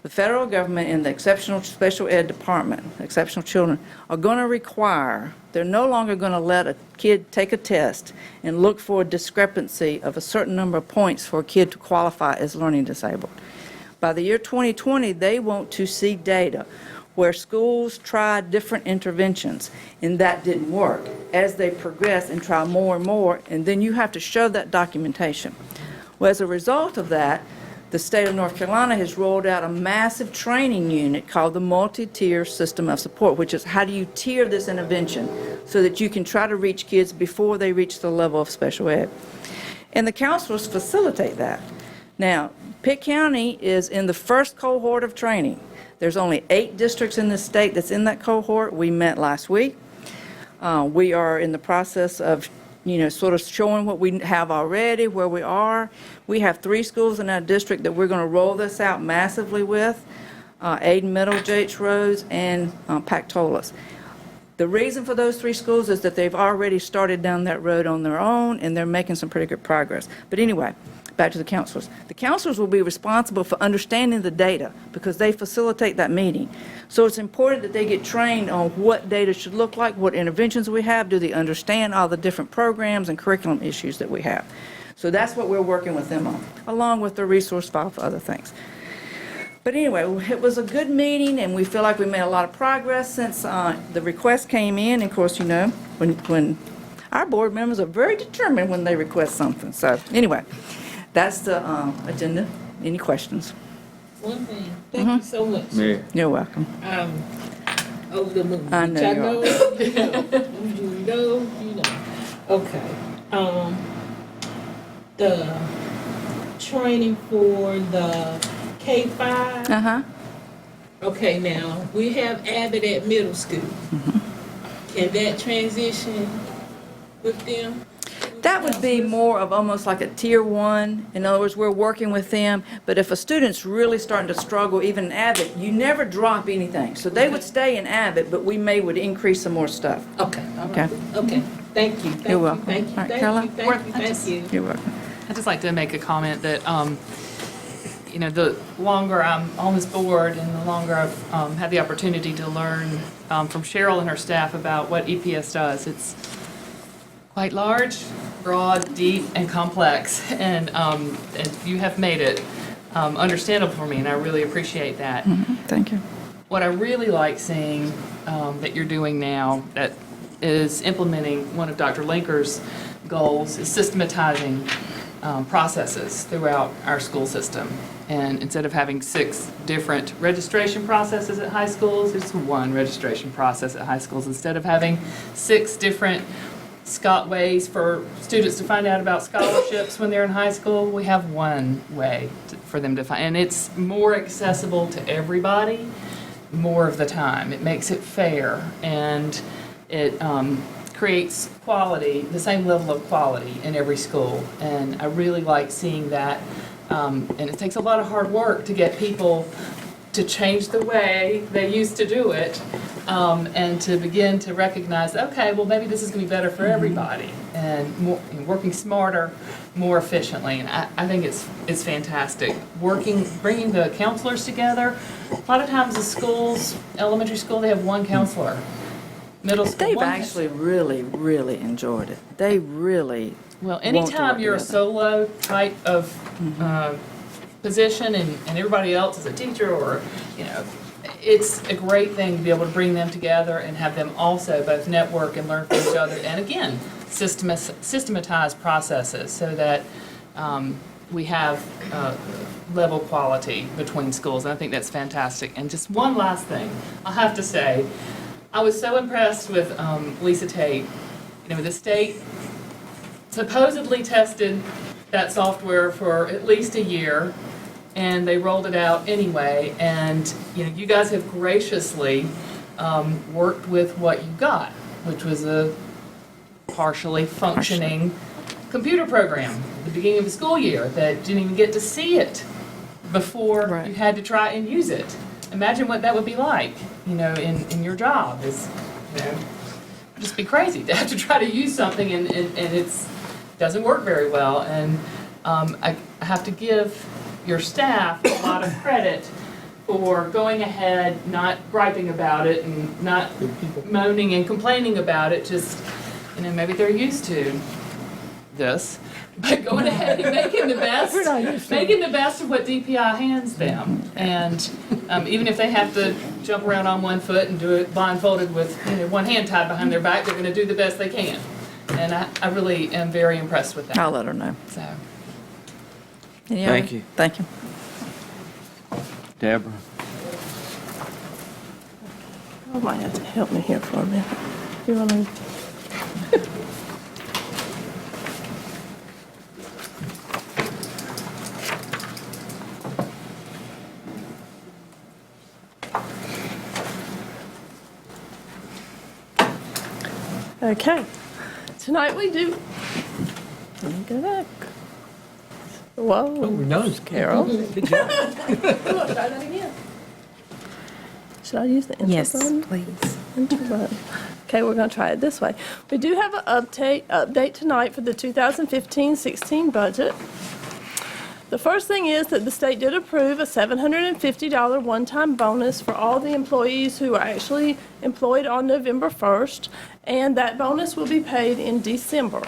the federal government and the exceptional special ed department, exceptional children, are going to require, they're no longer going to let a kid take a test and look for a discrepancy of a certain number of points for a kid to qualify as learning disabled. By the year 2020, they want to see data where schools tried different interventions and that didn't work. As they progress and try more and more, and then you have to show that documentation. Well, as a result of that, the state of North Carolina has rolled out a massive training unit called the multi-tier system of support, which is how do you tier this intervention so that you can try to reach kids before they reach the level of special ed. And the counselors facilitate that. Now, Pitt County is in the first cohort of training. There's only 8 districts in the state that's in that cohort. We met last week. We are in the process of sort of showing what we have already, where we are. We have 3 schools in our district that we're going to roll this out massively with, Aden Middle, J.H. Rose, and Pactolas. The reason for those 3 schools is that they've already started down that road on their own, and they're making some pretty good progress. But anyway, back to the counselors. The counselors will be responsible for understanding the data because they facilitate that meeting. So it's important that they get trained on what data should look like, what interventions we have, do they understand all the different programs and curriculum issues that we have. So that's what we're working with them on, along with the resource file for other things. But anyway, it was a good meeting, and we feel like we made a lot of progress since the request came in. And of course, when our board members are very determined when they request something. So anyway, that's the agenda. Any questions? One thing. Thank you so much. Yeah. You're welcome. Over the moon. I know you know. Okay. The training for the K-5. Uh-huh. Okay, now, we have Abbott at middle school. Can that transition with them? That would be more of almost like a tier 1. In other words, we're working with them, but if a student's really starting to struggle, even in Abbott, you never drop anything. So they would stay in Abbott, but we would increase some more stuff. Okay. Okay. Okay. Thank you. You're welcome. Thank you. All right, Thank Caroline? you. Thank you. You're welcome. I'd just like to make a comment that, the longer I'm on this board and the longer I've had the opportunity to learn from Cheryl and her staff about what EPS does, it's quite large, broad, deep, and complex, and you have made it understandable for me, and I really appreciate that. Thank you. What I really like seeing that you're doing now that is implementing one of Dr. Linker's goals is systematizing processes throughout our school system. And instead of having 6 different registration processes at high schools, there's one registration process at high schools. Instead of having 6 different ways for students to find out about scholarships when they're in high school, we have one way for them to find. And it's more accessible to everybody more of the time. It makes it fair, and it creates quality, the same level of quality in every school. And I really like seeing that. And it takes a lot of hard work to get people to change the way they used to do it, and to begin to recognize, okay, well, maybe this is going to be better for everybody, and more, working smarter, more efficiently. And I think it's fantastic. Bringing the counselors together. A lot of times the schools, elementary school, they have one counselor. Middle school, They've actually really enjoyed it. They really well, anytime you're a solo type of position and everybody else is a teacher or, it's a great thing to be able to bring them together and have them also both network and learn from each other. And again, systematize processes so that we have level quality between schools. And I think that's fantastic. And just one last thing, I have to say, I was so impressed with Lisa Tate. The state supposedly tested that software for at least a year, and they rolled it out anyway. And you guys have graciously worked with what you got, which was a partially functioning computer program at the beginning of the school year that didn't even get to see it before you had to try and use it. Imagine what that would be like, in your job. Is just be crazy to have to try to use something and it's doesn't work very well. And I have to give your staff a lot of credit for going ahead, not griping about it and not moaning and complaining about it. Just, maybe they're used to this, but going ahead and making the best of what DPI hands them. And even if they have to jump around on one foot and do it blindfolded with one hand tied behind their back, they're going to do the best they can. And I really am very impressed with that. I'll let her know. So. Thank you. Thank you. Deborah. You might have to help me here for a minute. You want to? Okay. Tonight we do. Let me go back. Whoa. Oh, nice, Carol. Good job. Try that again. Should I use the enter button? Yes, please. Enter button. Okay, we're going to try it this way. We do have an update tonight for the 2015-16 budget. The first thing is that the state did approve a $750 one-time bonus for all the employees who are actually employed on November 1st, and that bonus will be paid in December.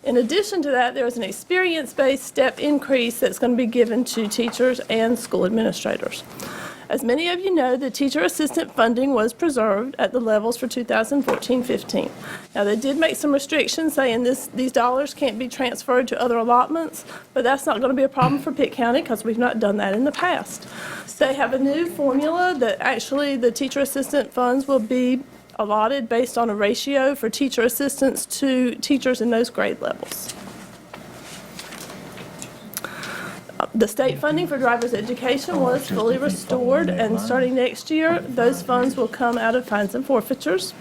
In addition to that, there is an experience-based step increase that's going to be given to teachers and school administrators. As many of you know, the teacher assistant funding was preserved at the levels for 2014-15. Now, they did make some restrictions saying these dollars can't be transferred to other allotments, but that's not going to be a problem for Pitt County because we've not done that in the past. They have a new formula that actually the teacher assistant funds will be allotted based on a ratio for teacher assistants to teachers in those grade levels. The state funding for driver's education was fully restored, and starting next year, those funds will come out of fines and forfeitures.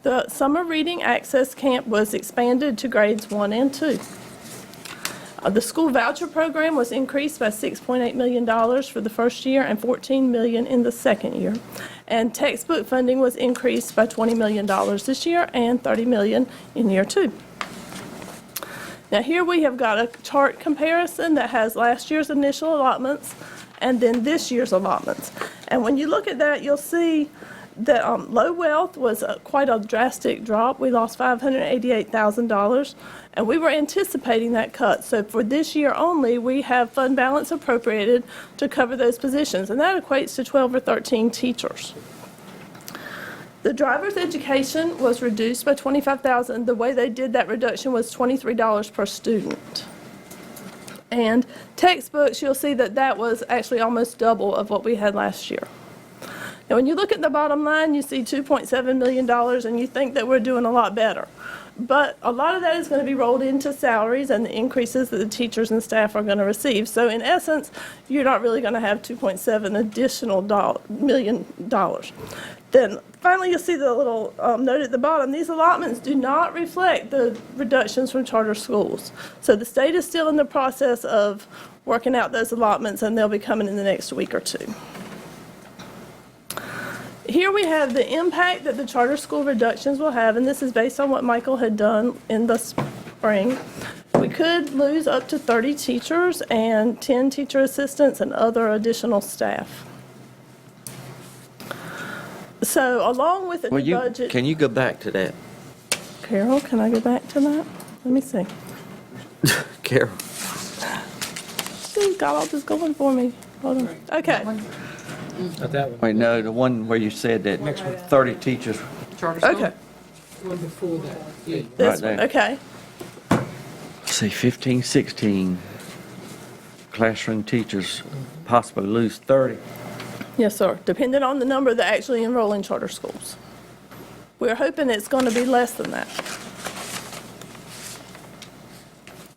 The summer reading access camp was expanded to grades 1 and 2. The school voucher program was increased by $6.8 million for the first year and $14 million in the second year. And textbook funding was increased by $20 million this year and $30 million in year 2. Now here we have got a chart comparison that has last year's initial allotments and then this year's allotments. And when you look at that, you'll see that low wealth was quite a drastic drop. We lost $588,000, and we were anticipating that cut. So for this year only, we have fund balance appropriated to cover those positions, and that equates to 12 or 13 teachers. The driver's education was reduced by $25,000. The way they did that reduction was $23 per student. And textbooks, you'll see that that was actually almost double of what we had last year. Now, when you look at the bottom line, you see $2.7 million, and you think that we're doing a lot better. But a lot of that is going to be rolled into salaries and the increases that the teachers and staff are going to receive. So in essence, you're not really going to have $2.7 additional million. Then finally, you'll see the little note at the bottom. These allotments do not reflect the reductions from charter schools. So the state is still in the process of working out those allotments, and they'll be coming in the next week or two. Here we have the impact that the charter school reductions will have, and this is based on what Michael had done in the spring. We could lose up to 30 teachers and 10 teacher assistants and other additional staff. So along with the budget... Can you go back to that? Carol, can I go back to that? Let me see. Carol. She's got all this going for me. Hold on. Okay. Not that one. Wait, no, the one where you said that 30 teachers. Okay. One before that. Yeah. This Right one, there. okay. See, 15, 16 classroom teachers possibly lose 30. Yes, sir. Depending on the number that actually enroll in charter schools. We're hoping it's going to be less than that.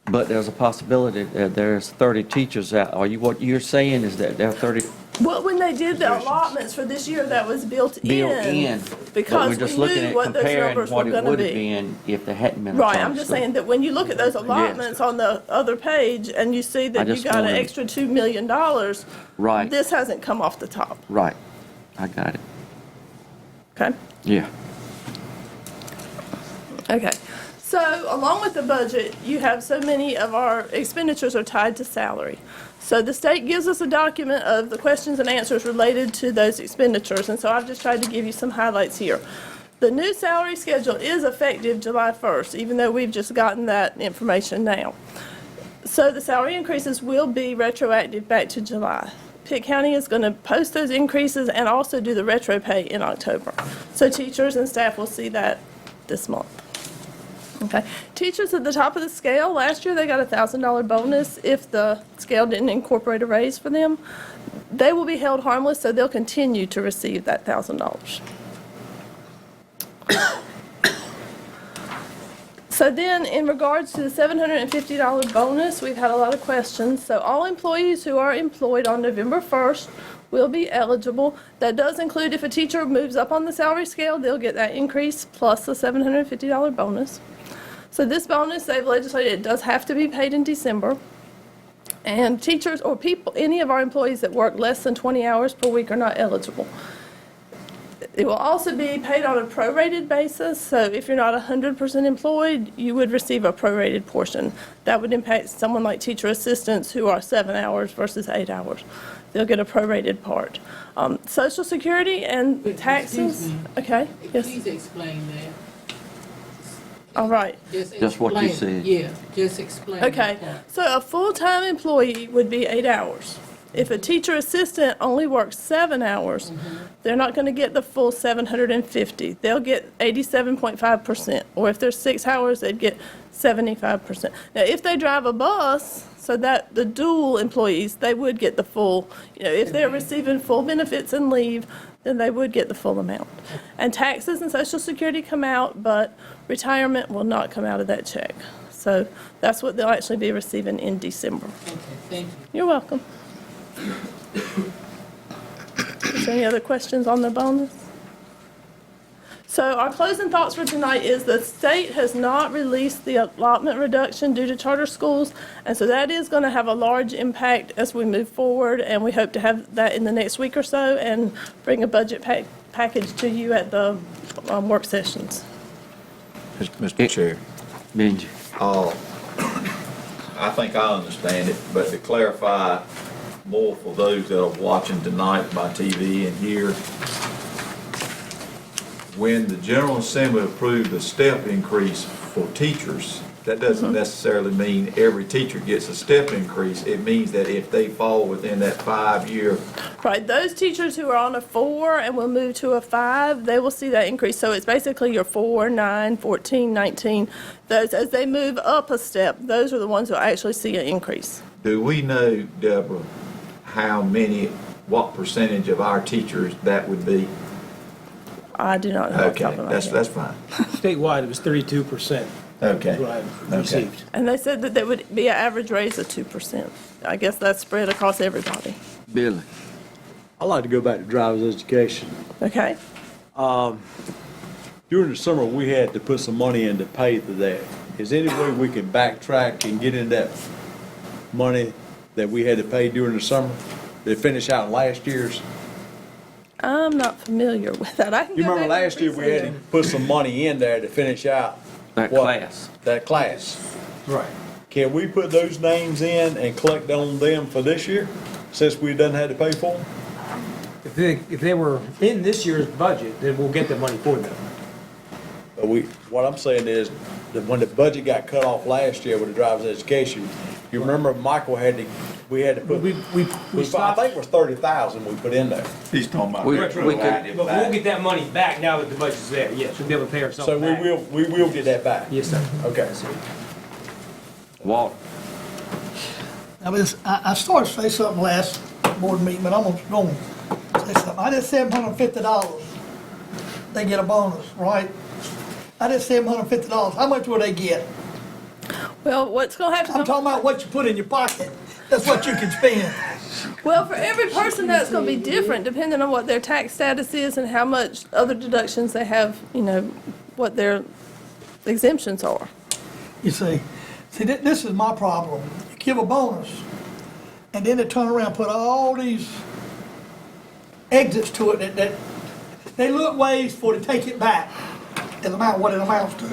But there's a possibility that there's 30 teachers out. What you're saying is that there are 30 Well, when they did the allotments for this year, that was built in. But Because we're just we looking knew at what those comparing numbers what were it going to would have be. been if there hadn't been a Right, charter I'm just school. saying that when you look at those allotments on the other page and you see I that you just got an wanted- extra $2 million, Right, this hasn't come off the top, right. I got it. okay? Yeah. Okay. So along with the budget, you have so many of our expenditures are tied to salary. So the state gives us a document of the questions and answers related to those expenditures, and so I've just tried to give you some highlights here. The new salary schedule is effective July 1st, even though we've just gotten that information now. So the salary increases will be retroactive back to July. Pitt County is going to post those increases and also do the retro pay in October. So teachers and staff will see that this month. Okay. Teachers at the top of the scale, last year they got a $1,000 bonus if the scale didn't incorporate a raise for them. They will be held harmless, so they'll continue to receive that $1,000. So then, in regards to the $750 bonus, we've had a lot of questions. So all employees who are employed on November 1st will be eligible. That does include if a teacher moves up on the salary scale, they'll get that increase plus the $750 bonus. So this bonus, they've legislated, it does have to be paid in December. And teachers or people, any of our employees that work less than 20 hours per week are not eligible. It will also be paid on a prorated basis. So if you're not 100% employed, you would receive a prorated portion. That would impact someone like teacher assistants who are 7 hours versus 8 hours. They'll get a prorated part. Social Security and taxes. Okay. Yes. Please explain that. All right. Just what you explain it. said. Yeah, just explain. Okay, that part. so a full-time employee would be 8 hours. If a teacher assistant only works 7 hours, they're not going to get the full 750. They'll get 87.5%. Or if there's 6 hours, they'd get 75%. Now, if they drive a bus, so that the dual employees, they would get the full, if they're receiving full benefits and leave, then they would get the full amount. And taxes and Social Security come out, but retirement will not come out of that check. So that's what they'll actually be receiving in December. Okay, thank you. You're welcome. Is there any other questions on the bonus? So our closing thoughts for tonight is the state has not released the allotment reduction due to charter schools, and so that is going to have a large impact as we move forward, and we hope to have that in the next week or so and bring a budget package to you at the work sessions. Mr. Chair. Benji. I think I understand it, but to clarify more for those that are watching tonight by TV and here, when the General Assembly approved the step increase for teachers, that doesn't necessarily mean every teacher gets a step increase. It means that if they fall within that 5-year, Right, those teachers who are on a 4 and will move to a 5, they will see that increase. So it's basically your 4, 9, 14, 19. Those, as they move up a step, those are the ones who actually see an increase. do we know, Deborah, what percentage of our teachers that would be? I do not know. Okay, that's fine. Statewide, it was 32%. Okay. That's what I received. And they said that there would be an average raise of 2%. I guess that's spread across everybody. Billy. I'd like to go back to driver's education. Okay? During the summer, we had to put some money in to pay for that. Is there any way we can backtrack and get in that money that we had to pay during the summer to finish out last year's? I'm not familiar with that. I can You go remember back and last year we research had to put some money in there to finish out That what? class. That class. Right. Can we put those names in and collect on them for this year, since we done had to pay for them? If they were in this year's budget, then we'll get the money for them. But what I'm saying is, that when the budget got cut off last year with the driver's education, you remember Michael we had to put, We I stopped. think it was 30,000 we put in there. He's talking about We But could- we'll get that money back now that the budget's there. Yes, we'll be able to pay ourselves So back. we will get that back. Yes, sir. Okay. Walter. I started to say something last board meeting, but I'm going to say something. I did $750. They get a bonus, right? I did $750. How much will they get? Well, what's going to happen? I'm talking about what you put in your pocket. That's what you can spend. Well, for every person, that's going to be different, depending on what their tax status is and how much other deductions they have, what their exemptions are. You see, this is my problem. You give a bonus, and then they turn around and put all these exits to it that they look ways for to take it back, what it amounts to.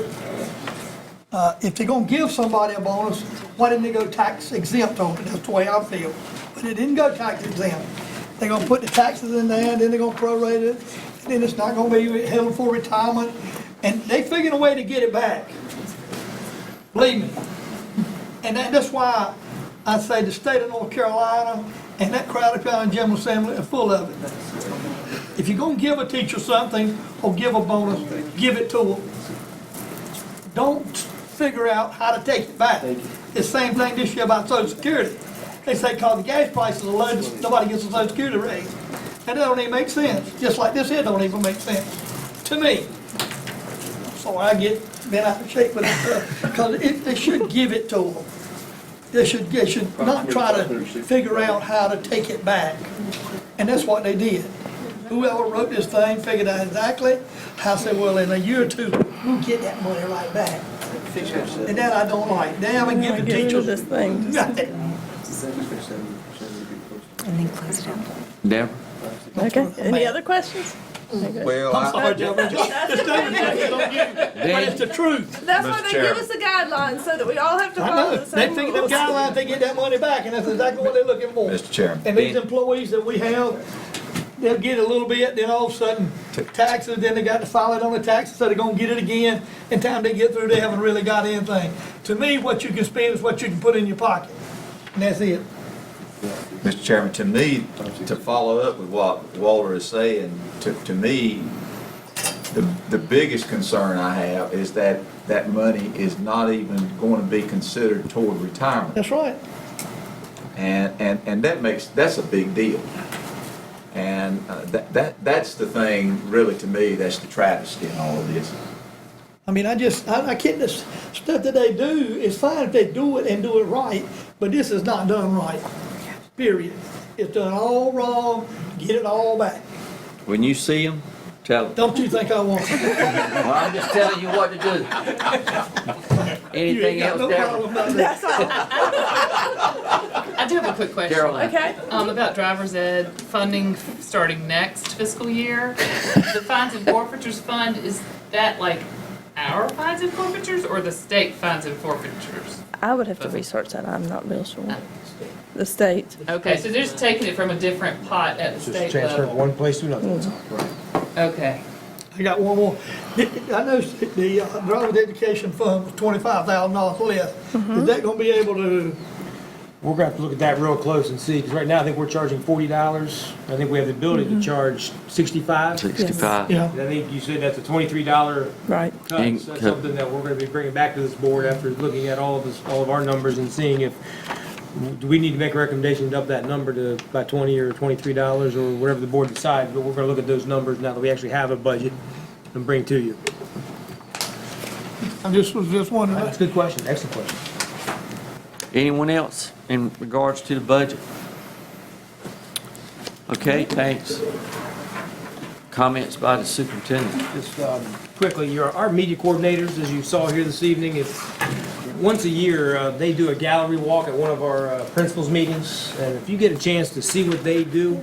If they're gonna give somebody a bonus, why didn't they go tax exempt on it? That's the way I feel. But they didn't go tax exempt. They're gonna put the taxes in there, and then they're gonna prorate it, and then it's not gonna be held for retirement, and they figured a way to get it back. Believe me. And that's why I say the state of North Carolina and that Crowder County General Assembly are full of it. If you're gonna give a teacher something or give a bonus, give it to them. Don't figure out how to take it back. It's the same thing this year about Social Security. They say because the gas prices are low, nobody gets a Social Security raise. And that don't even make sense. Just like this here don't even make sense to me. So I get bent out of shape with it stuff, because they should give it to them. They should not try to figure out how to take it back. And that's what they did. Whoever wrote this thing figured out exactly how to say, well, in a year or two, we'll get that money right back. And that I don't like. They haven't given Get rid of teachers this thing. nothing. And then close it out. Deborah. Okay, any other questions? Okay. Well, I'm sorry, Joe. But it's the truth. That's why Mr. they Chairman. give us the guidelines, so that we all have to I follow know. the They same figure them rules. guidelines, they get that money back, and that's exactly what they're looking for. Mr. Chairman. And these employees that we have, they'll get a little bit, then all of a sudden, taxes, then they got to file it on the taxes, so they're gonna get it again. And time they get through, they haven't really got anything. To me, what you can spend is what you can put in your pocket, and that's it. Mr. Chairman, to me, to follow up with what Walter is saying, to me, the biggest concern I have is that that money is not even going to be considered toward retirement. That's right. And that's a big deal. And that's the thing, really, to me, that's the travesty in all of this. I mean, I can't, this stuff that they do is fine if they do it and do it right, but this is not done right, period. It's done all wrong, get it all back. When you see them, tell them. Don't you think I want it? Well, I'm just telling you what to do. Anything else, Deborah? That's all. I do have a quick question. Caroline. Okay. About driver's ed funding starting next fiscal year. The fines and forfeitures fund, is that like our fines and forfeitures or the state fines and forfeitures? I would have to research that, I'm not real sure. The state. Okay, so they're just taking it from a different pot at the Just state transfer from level. one place to another. That's all. Right. Okay. I got one more. I know the driver's education fund was $25,000 less. Is that gonna be able to, We're gonna have to look at that real close and see, because right now I think we're charging $40. I think we have the ability to charge 65. 65. yeah, And I think you said that's a $23 Right. cut. And So that's cut. something that we're gonna be bringing back to this board after looking at all of our numbers and seeing if, do we need to make a recommendation to up that number to by $20 or $23 or whatever the board decides, but we're gonna look at those numbers now that we actually have a budget and bring to you. I was just wondering. That's a good question, excellent question. Anyone else in regards to the budget? Okay, thanks. Comments by the superintendent? Just quickly, our media coordinators, as you saw here this evening, it's once a year, they do a gallery walk at one of our principals' meetings, and if you get a chance to see what they do,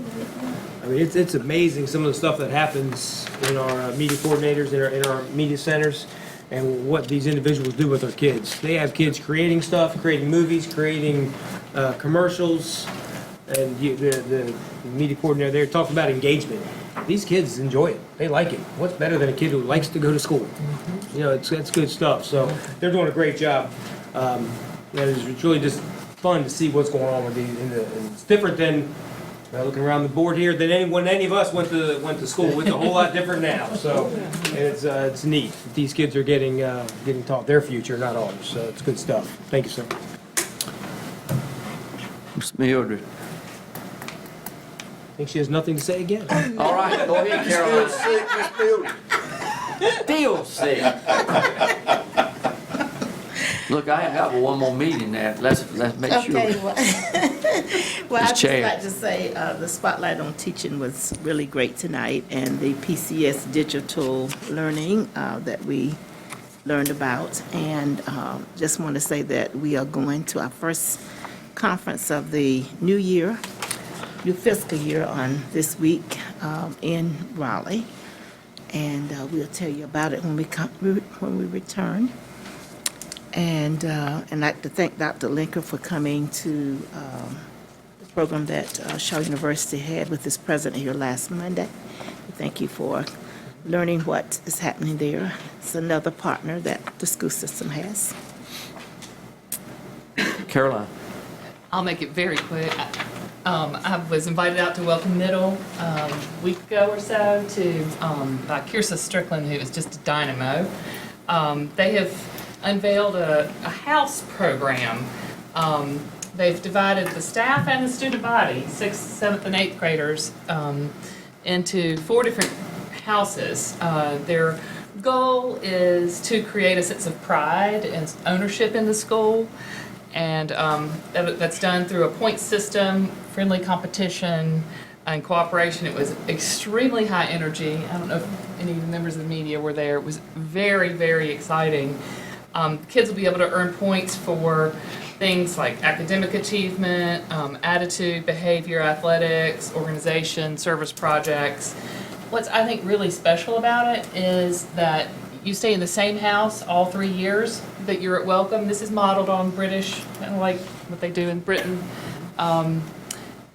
I mean, it's amazing some of the stuff that happens in our media coordinators, in our media centers, and what these individuals do with their kids. They have kids creating stuff, creating movies, creating commercials, and the media coordinator there talked about engagement. These kids enjoy it. They like it. What's better than a kid who likes to go to school? You know, it's good stuff. So they're doing a great job. It's really just fun to see what's going on with these. And it's different than looking around the board here than when any of us went to school. It's a whole lot different now. So it's neat. These kids are getting taught their future, not ours. So it's good stuff. Thank you, sir. Ms. Mildred. I think she has nothing to say again. All right, go ahead, Caroline. Still sick. Look, I have one more meeting there. Let's make sure. Okay, well, I'd just Chair. like to say the spotlight on teaching was really great tonight, and the PCS digital learning that we learned about. And just want to say that we are going to our first conference of the new year, new fiscal year on this week in Raleigh. And we'll tell you about it when we return. And I'd like to thank Dr. Linker for coming to the program that Shaw University had with his president here last Monday. Thank you for learning what is happening there. It's another partner that the school system has. Caroline. I'll make it very quick. I was invited out to Welcome Middle a week ago or so by Kiersa Strickland, who is just a dynamo. They have unveiled a house program. They've divided the staff and the student body, 6th, 7th, and 8th graders, into 4 different houses. Their goal is to create a sense of pride and ownership in the school. And that's done through a point system, friendly competition, and cooperation. It was extremely high energy. I don't know if any of the members of the media were there. It was very, very exciting. Kids will be able to earn points for things like academic achievement, attitude, behavior, athletics, organization, service projects. What's, I think, really special about it is that you stay in the same house all 3 years that you're at Welcome. This is modeled on British, kind of like what they do in Britain.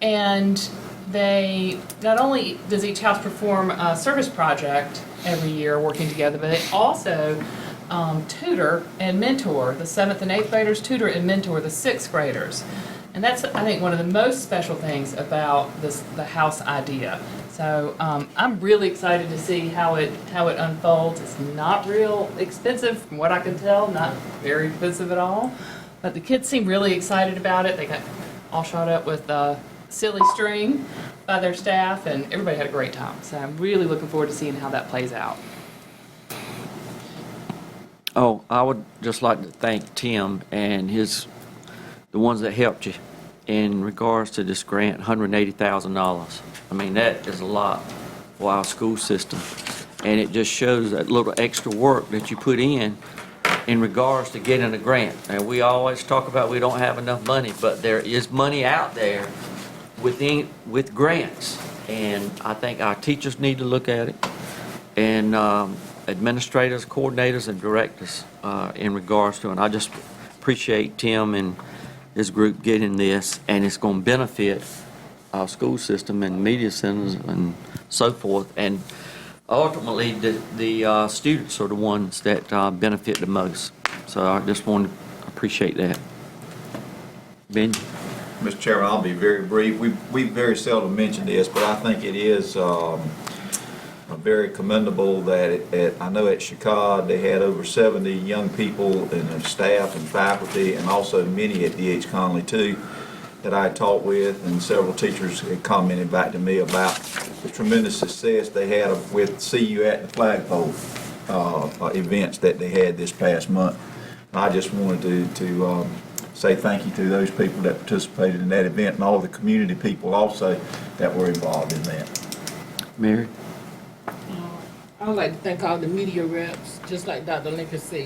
And they, not only does each house perform a service project every year working together, but they also tutor and mentor the 7th and 8th graders, tutor and mentor the 6th graders. And that's, I think, one of the most special things about the house idea. So I'm really excited to see how it unfolds. It's not real expensive from what I can tell, not very expensive at all. But the kids seem really excited about it. They got all shot up with silly string by their staff, and everybody had a great time. So I'm really looking forward to seeing how that plays out. Oh, I would just like to thank Tim and the ones that helped you in regards to this grant, $180,000. I mean, that is a lot for our school system. And it just shows that little extra work that you put in regards to getting a grant. And we always talk about we don't have enough money, but there is money out there with grants. And I think our teachers need to look at it. And administrators, coordinators, and directors in regards to it. And I just appreciate Tim and his group getting this, and it's going to benefit our school system and media centers and so forth. And ultimately, the students are the ones that benefit the most. So I just want to appreciate that. Benji? Mr. Chairman, I'll be very brief. We very seldom mention this, but I think it is very commendable that I know at Chicago they had over 70 young people and their staff and faculty, and also many at D.H. Conley too, that I talked with, and several teachers had commented back to me about the tremendous success they had with See You at the Flagpole events that they had this past month. And I just wanted to say thank you to those people that participated in that event and all the community people also that were involved in that. Mary? I would like to thank all the media reps, just like Dr. Lincoln said,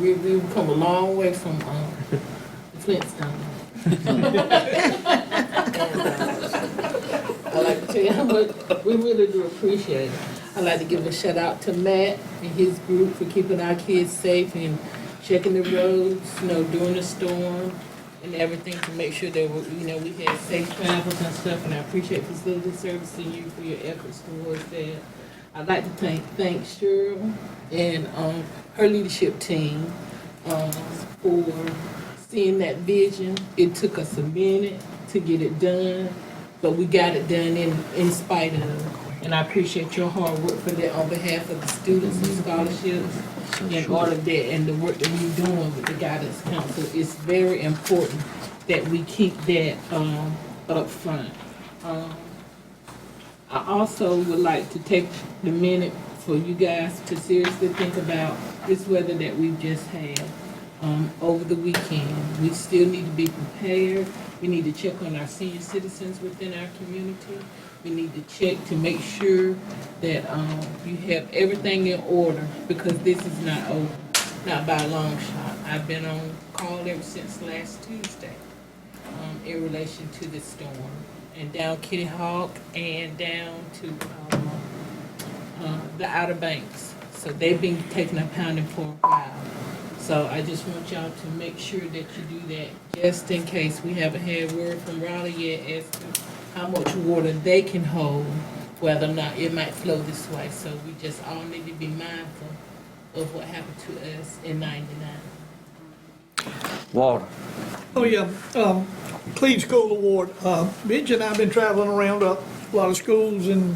we've come a long way from the Flintstones. I like to tell you how much we really do appreciate it. I'd like to give a shout out to Matt and his group for keeping our kids safe and checking the roads, during the storm and everything to make sure that we had safe travels and stuff. And I appreciate Facility Services and you for your efforts towards that. I'd like to thank Cheryl and her leadership team for seeing that vision. It took us a minute to get it done, but we got it done in spite of. And I appreciate your hard work for that on behalf of the students and scholarships and all of that and the work that we're doing with the Guidance Council. It's very important that we keep that up front. I also would like to take the minute for you guys to seriously think about this weather that we've just had over the weekend. We still need to be prepared. We need to check on our senior citizens within our community. We need to check to make sure that you have everything in order, because this is not over, not by a long shot. I've been on call ever since last Tuesday in relation to the storm. And down Kitty Hawk and down to the Outer Banks. So they've been taking a pounding for a while. So I just want y'all to make sure that you do that, just in case. We haven't had word from Raleigh yet as to how much water they can hold, whether or not it might flow this way. So we just all need to be mindful of what happened to us in '99. Walter? Oh, yeah. Clean School Award. Benji and I have been traveling around a lot of schools and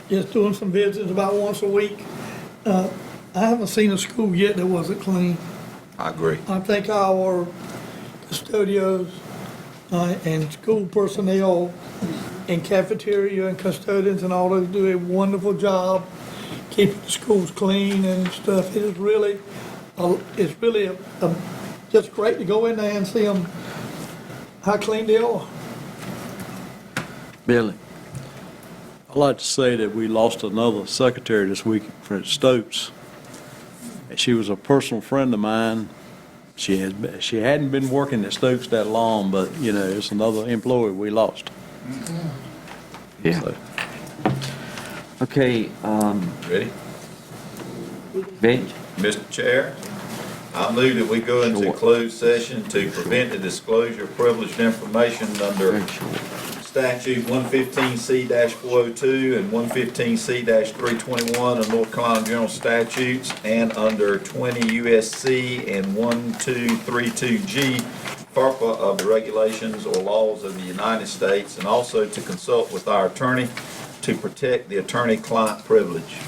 just doing some visits about once a week. I haven't seen a school yet that wasn't clean. I agree. I think our custodians and school personnel and cafeteria and custodians and all those do a wonderful job keeping the schools clean and stuff. It is really, just great to go in there and see them, how clean they are. Billy? I'd like to say that we lost another secretary this week, Fred Stokes. She was a personal friend of mine. She hadn't been working at Stokes that long, but, it's another employee we lost. Yeah. So. Okay, Ready? Benji? Mr. Chair, I move that we go into closed session to prevent the disclosure of privileged information under Statute 115C-402 and 115C-321 of North Carolina General Statutes, and under 20 U.S.C. and 1232G, FERPA of the regulations or laws of the United States, and also to consult with our attorney to protect the attorney-client privilege.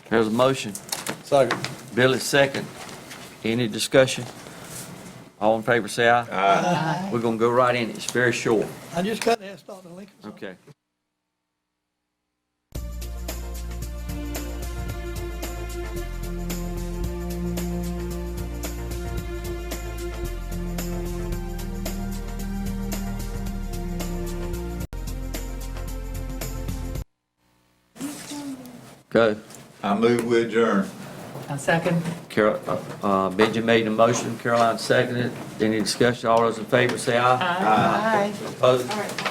There's a motion. Second. Billy, second. Any discussion? All in favor, say aye. Aye. We're going to go right in. It's very short. I just got to ask Dr. Lincoln. Okay. Go. I move we adjourn. A second. Benji made the motion, Caroline seconded. Any discussion? All those in favor say aye. Aye. Opposed? All right.